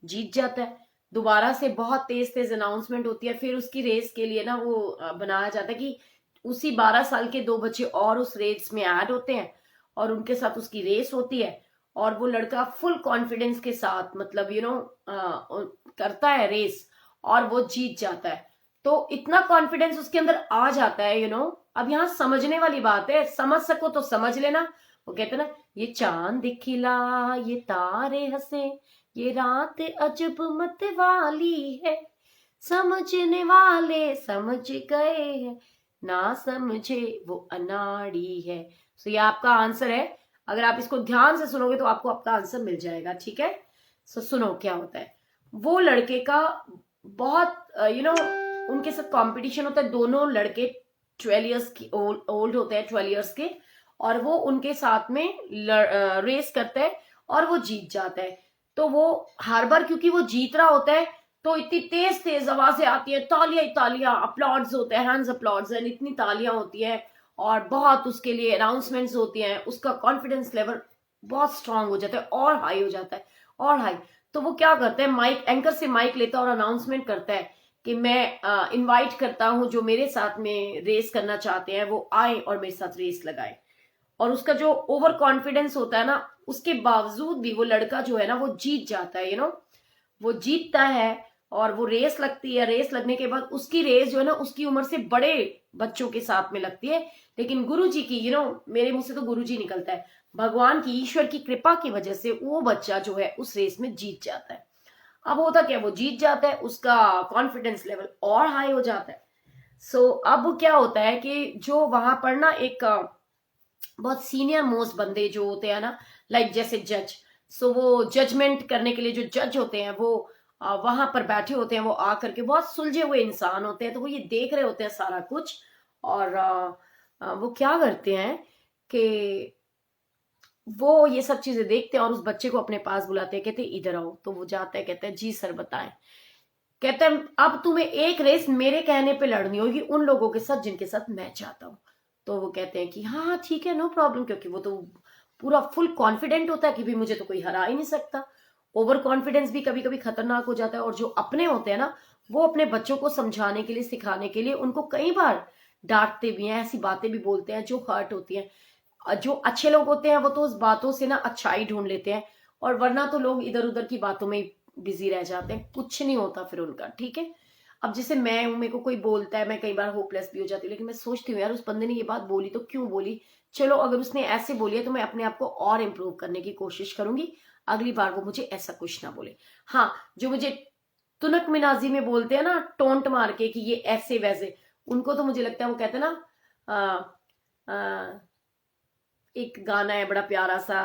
A: जीत जाता है। दोबारा से बहुत तेज तेज अनाउंसमेंट होती है, फिर उसकी रेस के लिए ना वो बनाया जाता है कि उसी 12 साल के 2 बच्चे और उस रेस में ऐड होते हैं, और उनके साथ उसकी रेस होती है। और वो लड़का फुल कॉन्फिडेंस के साथ, मतलब करता है रेस, और वो जीत जाता है। तो इतना कॉन्फिडेंस उसके अंदर आ जाता है। अब यहाँ समझने वाली बात है, समझ सको तो समझ लेना। वो कहते हैं ना, ये चांद खिला, ये तारे हंसे, ये रात अजब मत वाली है, समझने वाले समझ गए हैं, ना समझे वो अनाड़ी है। तो ये आपका आंसर है। अगर आप इसको ध्यान से सुनोगे तो आपको आपका आंसर मिल जाएगा, ठीक है? सो सुनो क्या होता है। वो लड़के का बहुत उनके साथ कंपटीशन होता है। दोनों लड़के 12 इयर्स की ओल्ड होते हैं, 12 इयर्स के, और वो उनके साथ में रेस करता है, और वो जीत जाता है। तो वो हर बार, क्योंकि वो जीत रहा होता है, तो इतनी तेज तेज आवाजें आती है, तालियां तालियां, अपलॉड्स होते हैं, हैंड्स अपलॉड्स, एंड इतनी तालियां होती है, और बहुत उसके लिए अनाउंसमेंट्स होती हैं। उसका कॉन्फिडेंस लेवल बहुत स्ट्रांग हो जाता है, और हाई हो जाता है, और हाई। तो वो क्या करता है, माइक एंकर से माइक लेता है और अनाउंसमेंट करता है कि मैं इनवाइट करता हूं, जो मेरे साथ में रेस करना चाहते हैं वो आए और मेरे साथ रेस लगाए। और उसका जो ओवर कॉन्फिडेंस होता है ना, उसके बावजूद भी वो लड़का जो है ना, वो जीत जाता है। वो जीतता है, और वो रेस लगती है। रेस लगने के बाद उसकी रेस जो है ना, उसकी उम्र से बड़े बच्चों के साथ में लगती है। लेकिन गुरु जी की मेरे मुंह से तो गुरु जी निकलता है, भगवान की, ईश्वर की कृपा की वजह से वो बच्चा जो है उस रेस में जीत जाता है। अब होता क्या, वो जीत जाता है, उसका कॉन्फिडेंस लेवल और हाई हो जाता है। अब क्या होता है कि जो वहां पर ना एक बहुत सीनियर मोस्ट बंदे जो होते हैं ना, लाइक जैसे जज, वो जजमेंट करने के लिए जो जज होते हैं, वो वहां पर बैठे होते हैं। वो आकर के बहुत सुलझे हुए इंसान होते हैं, तो वो ये देख रहे होते हैं सारा कुछ। और वो क्या करते हैं कि वो ये सब चीजें देखते हैं, और उस बच्चे को अपने पास बुलाते हैं, कहते हैं इधर आओ। तो वो जाता है, कहते हैं जी सर बताएं। कहते हैं अब तुम्हें एक रेस मेरे कहने पे लड़नी होगी उन लोगों के साथ जिनके साथ मैं चाहता हूं। तो वो कहते हैं कि हाँ हाँ ठीक है, नो प्रॉब्लम, क्योंकि वो तो पूरा फुल कॉन्फिडेंट होता है कि भी मुझे तो कोई हरा ही नहीं सकता। ओवर कॉन्फिडेंस भी कभी कभी खतरनाक हो जाता है। और जो अपने होते हैं ना, वो अपने बच्चों को समझाने के लिए, सिखाने के लिए उनको कई बार डांटते भी हैं, ऐसी बातें भी बोलते हैं जो हर्ट होती हैं। जो अच्छे लोग होते हैं वो तो उस बातों से ना अच्छाई ढूंढ लेते हैं, और वरना तो लोग इधर उधर की बातों में बिजी रह जाते हैं, कुछ नहीं होता फिर उनका। ठीक है, अब जैसे मैं हूं, मेरे को कोई बोलता है, मैं कई बार होपलेस भी हो जाती हूँ, लेकिन मैं सोचती हूँ यार उस बंदे ने ये बात बोली तो क्यों बोली। चलो अगर उसने ऐसे बोली है तो मैं अपने आप को और इम्प्रूव करने की कोशिश करूंगी, अगली बार वो मुझे ऐसा कुछ ना बोले। हाँ, जो मुझे तुनक मिनाजी में बोलते हैं ना, टोंट मार के कि ये ऐसे वैसे, उनको तो मुझे लगता है वो कहते हैं ना, आ, आ, एक गाना है बड़ा प्यारा सा,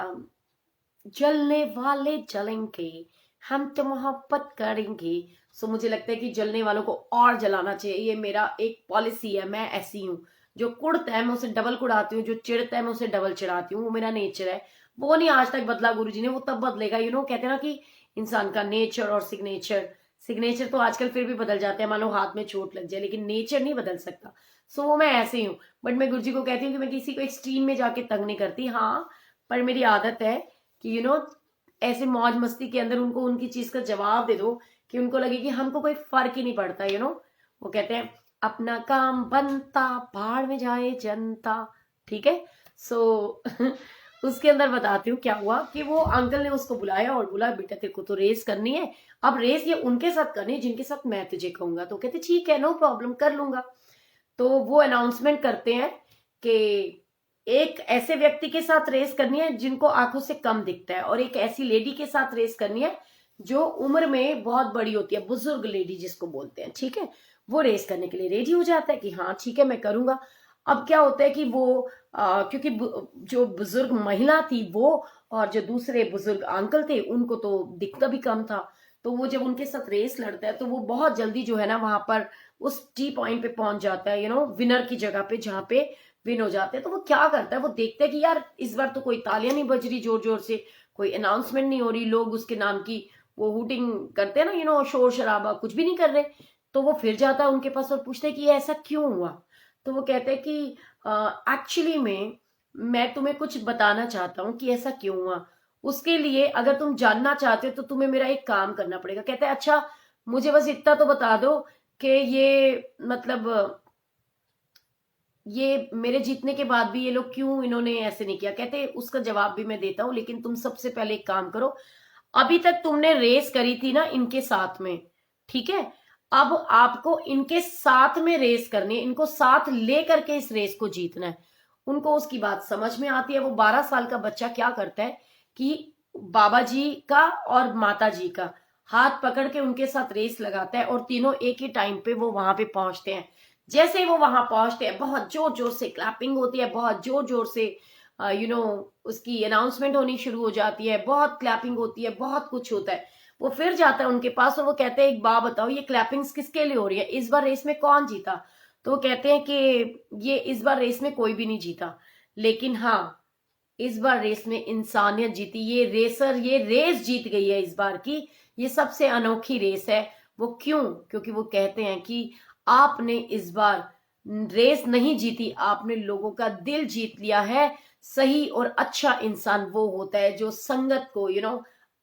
A: जलने वाले जलेंगे, हम तो मोहब्बत करेंगे। सो मुझे लगता है कि जलने वालों को और जलाना चाहिए, ये मेरा एक पॉलिसी है। मैं ऐसी हूँ, जो कुड़ता है मैं उसे डबल कुड़ाती हूँ, जो चिढ़ता है मैं उसे डबल चिढ़ाती हूँ, वो मेरा नेचर है। वो नहीं आज तक बदला गुरुजी ने, वो तब बदलेगा। कहते हैं ना कि इंसान का नेचर और सिग्नेचर, सिग्नेचर तो आजकल फिर भी बदल जाते हैं, मान लो हाथ में चोट लग जाए, लेकिन नेचर नहीं बदल सकता। सो वो मैं ऐसे ही हूँ। बट मैं गुरुजी को कहती हूँ कि मैं किसी को एक्सट्रीम में जाके तंग नहीं करती। हाँ, पर मेरी आदत है कि ऐसे मौज मस्ती के अंदर उनको उनकी चीज का जवाब दे दो कि उनको लगे कि हमको कोई फर्क ही नहीं पड़ता। वो कहते हैं अपना काम बनता, भाड़ में जाए जनता। ठीक है, सो उसके अंदर बताती हूँ क्या हुआ कि वो अंकल ने उसको बुलाया और बोला बेटा तेरे को तो रेस करनी है, अब रेस ये उनके साथ करनी है जिनके साथ मैं तुझे कहूंगा। तो कहते ठीक है, नो प्रॉब्लम, कर लूंगा। तो वो अनाउंसमेंट करते हैं कि एक ऐसे व्यक्ति के साथ रेस करनी है जिनको आंखों से कम दिखता है, और एक ऐसी लेडी के साथ रेस करनी है जो उम्र में बहुत बड़ी होती है, बुजुर्ग लेडी जिसको बोलते हैं। ठीक है, वो रेस करने के लिए रेडी हो जाता है कि हाँ ठीक है मैं करूंगा। अब क्या होता है कि वो क्योंकि जो बुजुर्ग महिला थी वो, और जो दूसरे बुजुर्ग अंकल थे उनको तो दिखता भी कम था। तो वो जब उनके साथ रेस लड़ता है तो वो बहुत जल्दी जो है ना वहां पर उस टी पॉइंट पे पहुंच जाता है, विनर की जगह पे, जहां पे विन हो जाते हैं। तो वो क्या करता है, वो देखता है कि यार इस बार तो कोई तालियां नहीं बज रही जोर जोर से, कोई अनाउंसमेंट नहीं हो रही, लोग उसके नाम की वो हुटिंग करते हैं ना, शोर शराबा, कुछ भी नहीं कर रहे। तो वो फिर जाता है उनके पास और पूछता है कि ये ऐसा क्यों हुआ। तो वो कहते हैं कि एक्चुअली में मैं तुम्हें कुछ बताना चाहता हूँ कि ऐसा क्यों हुआ। उसके लिए अगर तुम जानना चाहते हो तो तुम्हें मेरा एक काम करना पड़ेगा। कहते हैं अच्छा, मुझे बस इतना तो बता दो कि ये मतलब ये मेरे जीतने के बाद भी ये लोग क्यों इन्होंने ऐसे नहीं किया। कहते उसका जवाब भी मैं देता हूं, लेकिन तुम सबसे पहले एक काम करो, अभी तक तुमने रेस करी थी ना इनके साथ में, ठीक है, अब आपको इनके साथ में रेस करनी है, इनको साथ लेकर के इस रेस को जीतना है। उनको उसकी बात समझ में आती है। वो 12 साल का बच्चा क्या करता है कि बाबा जी का और माता जी का हाथ पकड़ के उनके साथ रेस लगाता है, और तीनों एक ही टाइम पे वो वहां पे पहुंचते हैं। जैसे ही वो वहां पहुंचते हैं बहुत जोर जोर से क्लैपिंग होती है, बहुत जोर जोर से उसकी अनाउंसमेंट होनी शुरू हो जाती है, बहुत क्लैपिंग होती है, बहुत कुछ होता है। वो फिर जाता है उनके पास और वो कहते हैं एक बात बताओ, ये क्लैपिंग्स किसके लिए हो रही है, इस बार रेस में कौन जीता। तो वो कहते हैं कि ये इस बार रेस में कोई भी नहीं जीता, लेकिन हाँ इस बार रेस में इंसानियत जीती, ये रेसर ये रेस जीत गई है इस बार की, ये सबसे अनोखी रेस है। वो क्यों, क्योंकि वो कहते हैं कि आपने इस बार रेस नहीं जीती, आपने लोगों का दिल जीत लिया है। सही और अच्छा इंसान वो होता है जो संगत को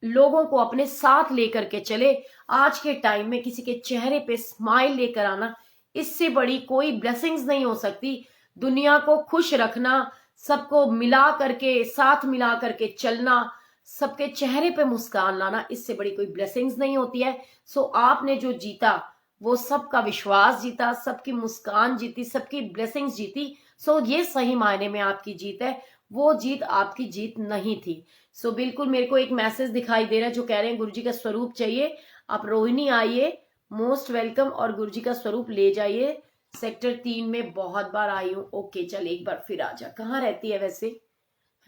A: लोगों को अपने साथ लेकर के चले। आज के टाइम में किसी के चेहरे पे स्माइल लेकर आना, इससे बड़ी कोई ब्लेसिंग्स नहीं हो सकती। दुनिया को खुश रखना, सबको मिला करके, साथ मिला करके चलना, सबके चेहरे पे मुस्कान लाना, इससे बड़ी कोई ब्लेसिंग्स नहीं होती है। सो आपने जो जीता वो सबका विश्वास जीता, सबकी मुस्कान जीती, सबकी ब्लेसिंग्स जीती। सो ये सही मायने में आपकी जीत है, वो जीत आपकी जीत नहीं थी। सो बिल्कुल मेरे को एक मैसेज दिखाई दे रहा है जो कह रहे हैं गुरुजी का स्वरूप चाहिए, आप रोहिणी आइए, मोस्ट वेलकम, और गुरुजी का स्वरूप ले जाइए। सेक्टर 3 में बहुत बार आई हूं। ओके चल एक बार फिर आ जा, कहाँ रहती है वैसे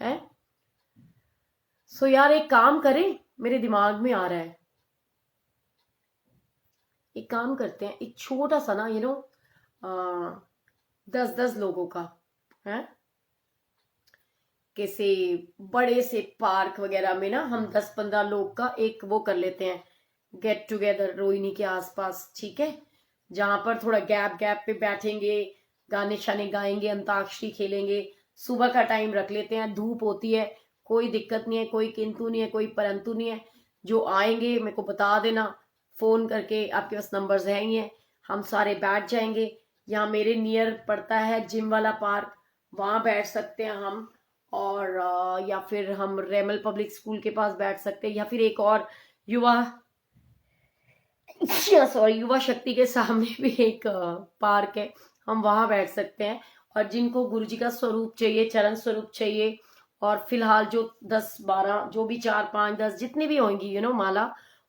A: है। सो यार एक काम करें, मेरे दिमाग में आ रहा है, एक काम करते हैं, एक छोटा सा ना 10-10 लोगों का है, किसी बड़े से पार्क वगैरह में ना हम 10-15 लोग का एक वो कर लेते हैं, गेट टुगेदर रोहिणी के आसपास। ठीक है, जहां पर थोड़ा गैप गैप पे बैठेंगे, गाने शाने गाएंगे, अंताक्षरी खेलेंगे। सुबह का टाइम रख लेते हैं, धूप होती है, कोई दिक्कत नहीं है, कोई किंतु नहीं है, कोई परंतु नहीं है। जो आएंगे मेरे को बता देना फोन करके, आपके पास नंबर्स हैं ही हैं, हम सारे बैठ जाएंगे। यहाँ मेरे नियर पड़ता है जिम वाला पार्क, वहां बैठ सकते हैं हम। और या फिर हम रेमल पब्लिक स्कूल के पास बैठ सकते हैं, या फिर एक और युवा सॉरी युवा शक्ति के सामने भी एक पार्क है, हम वहां बैठ सकते हैं। और जिनको गुरु जी का स्वरूप चाहिए, चरण स्वरूप चाहिए, और फिलहाल जो 10-12 जो भी 4-5-10 जितनी भी होंगी माला,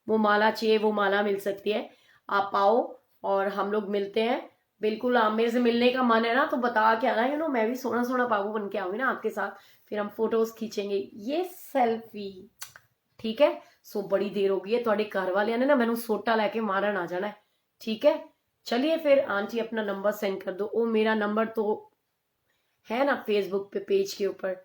A: वो माला चाहिए, वो माला मिल सकती है। आप आओ और हम लोग मिलते हैं। बिल्कुल आप मेरे से मिलने का मन है ना तो बता के आना, मैं भी सोना सोना बाबू बन के आऊंगी ना आपके साथ, फिर हम फोटोज खींचेंगे, ये सेल्फी, ठीक है। सो बड़ी देर हो गई है, थोड़े घर वाले ने ना मैंने सोटा लेके मारन आ जाना है, ठीक है। चलिए फिर आंटी अपना नंबर सेंड कर दो। ओ मेरा नंबर तो है ना फेसबुक पे पेज के ऊपर,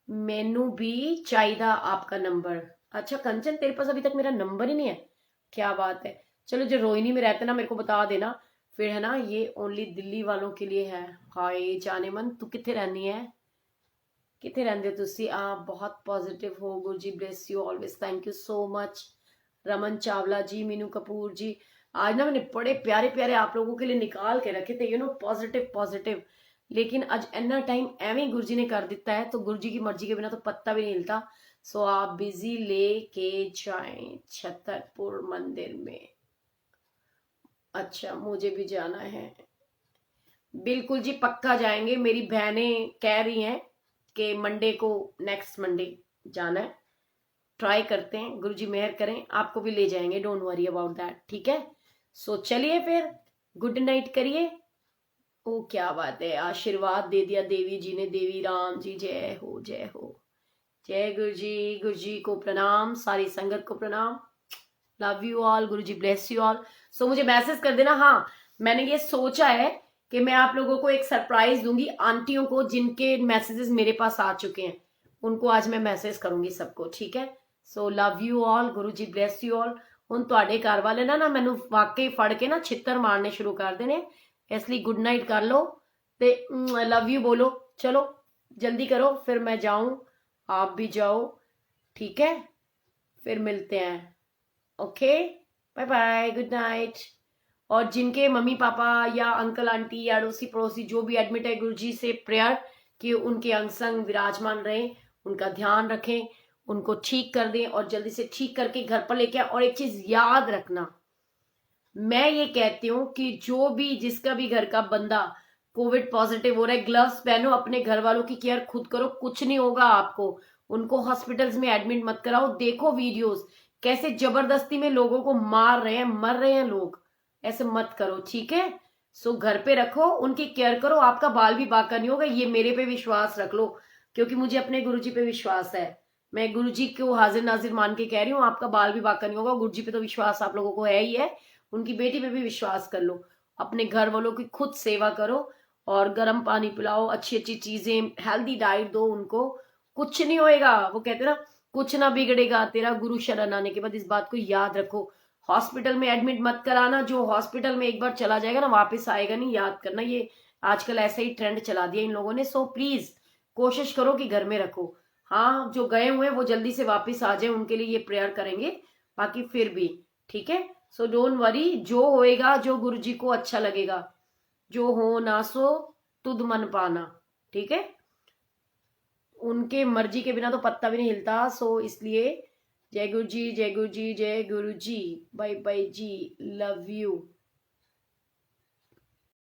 A: मैनू भी चाहिए आपका नंबर। अच्छा कंचन तेरे पास अभी तक मेरा नंबर ही नहीं है, क्या बात है। चलो जो रोहिणी में रहते ना मेरे को बता देना फिर, है ना, ये ओनली दिल्ली वालों के लिए है। हाय जाने मन, तू कितने रहनी है, कितने रहंदे हो तुसी? आप बहुत पॉजिटिव हो, Guru ji bless you always, thank you so much. Raman Chawla ji, Meenu Kapoor ji, आज ना मैंने बड़े प्यारे प्यारे आप लोगों के लिए निकाल के रखे थे, पॉजिटिव पॉजिटिव। लेकिन आज इतना टाइम एवं ही गुरु जी ने कर दिता है, तो गुरु जी की मर्जी के बिना तो पत्ता भी नहीं हिलता। सो आप बिजी लेके जाएं छतरपुर मंदिर में। अच्छा मुझे भी जाना है, बिल्कुल जी पक्का जाएंगे। मेरी बहनें कह रही हैं कि मंडे को, नेक्स्ट मंडे जाना है, ट्राई करते हैं, गुरुजी मेहर करें आपको भी ले जाएंगे, डोंट वरी अबाउट दैट, ठीक है। सो चलिए फिर गुड नाइट करिए। ओ क्या बात है, आशीर्वाद दे दिया देवी जी ने, देवी राम जी जय हो जय हो। जय गुरु जी को प्रणाम, सारी संगत को प्रणाम, love you all, Guru ji bless you all. सो मुझे मैसेज कर देना। हाँ मैंने ये सोचा है कि मैं आप लोगों को एक सरप्राइज दूंगी, आंटियों को जिनके मैसेजेस मेरे पास आ चुके हैं उनको आज मैं मैसेज करूंगी सबको, ठीक है। So love you all, Guru ji bless you all. ਹੁਣ ਤੁਹਾਡੇ ਘਰ ਵਾਲੇ ਨਾ ਮੈਨੂੰ ਵਾਕਈ ਫੜ ਕੇ ਨਾ ਛਿੱਤਰ ਮਾਰਨੇ ਸ਼ੁਰੂ ਕਰ ਦੇਣੇ, ਇਸ ਲਈ गुड नाइट कर लो ते लव यू बोलो। चलो जल्दी करो फिर मैं जाऊं, आप भी जाओ, ठीक है। फिर मिलते हैं, okay, bye bye, good night. और जिनके मम्मी पापा या अंकल आंटी या अड़ोसी पड़ोसी जो भी एडमिट है, गुरुजी से प्रेयर कि उनके अंग संग विराजमान रहें, उनका ध्यान रखें, उनको ठीक कर दें और जल्दी से ठीक करके घर पर लेके आए। और एक चीज याद रखना, मैं ये कहती हूँ कि जो भी जिसका भी घर का बंदा कोविड पॉजिटिव हो रहा है, ग्लव्स पहनो, अपने घर वालों की केयर खुद करो, कुछ नहीं होगा आपको। उनको हॉस्पिटल्स में एडमिट मत कराओ। देखो वीडियोस कैसे जबरदस्ती में लोगों को मार रहे हैं, मर रहे हैं लोग, ऐसे मत करो, ठीक है। सो घर पे रखो, उनकी केयर करो, आपका बाल भी बाका नहीं होगा, ये मेरे पे विश्वास रख लो, क्योंकि मुझे अपने गुरुजी पे विश्वास है। मैं गुरुजी को हाजिर नाजिर मान के कह रही हूँ, आपका बाल भी बाका नहीं होगा। गुरुजी पे तो विश्वास आप लोगों को है ही है, उनकी बेटी पे भी विश्वास कर लो। अपने घर वालों की खुद सेवा करो और गर्म पानी पिलाओ, अच्छी अच्छी चीजें, हेल्दी डाइट दो उनको, कुछ नहीं होएगा। वो कहते ना कुछ ना बिगड़ेगा तेरा गुरु शरण आने के बाद, इस बात को याद रखो। हॉस्पिटल में एडमिट मत कराना, जो हॉस्पिटल में एक बार चला जाएगा ना वापस आएगा नहीं, याद करना। ये आजकल ऐसा ही ट्रेंड चला दिया इन लोगों ने। सो प्लीज कोशिश करो कि घर में रखो। हाँ जो गए हुए हैं वो जल्दी से वापस आ जाए, उनके लिए ये प्रेयर करेंगे, बाकी फिर भी ठीक है। सो डोंट वरी, जो होएगा, जो गुरु जी को अच्छा लगेगा, जो हो ना सो तुद मन पाना, ठीक है। उनके मर्जी के बिना तो पत्ता भी नहीं हिलता। सो इसलिए जय गुरु जी, जय गुरु जी, जय Guru ji, bye bye ji, love you.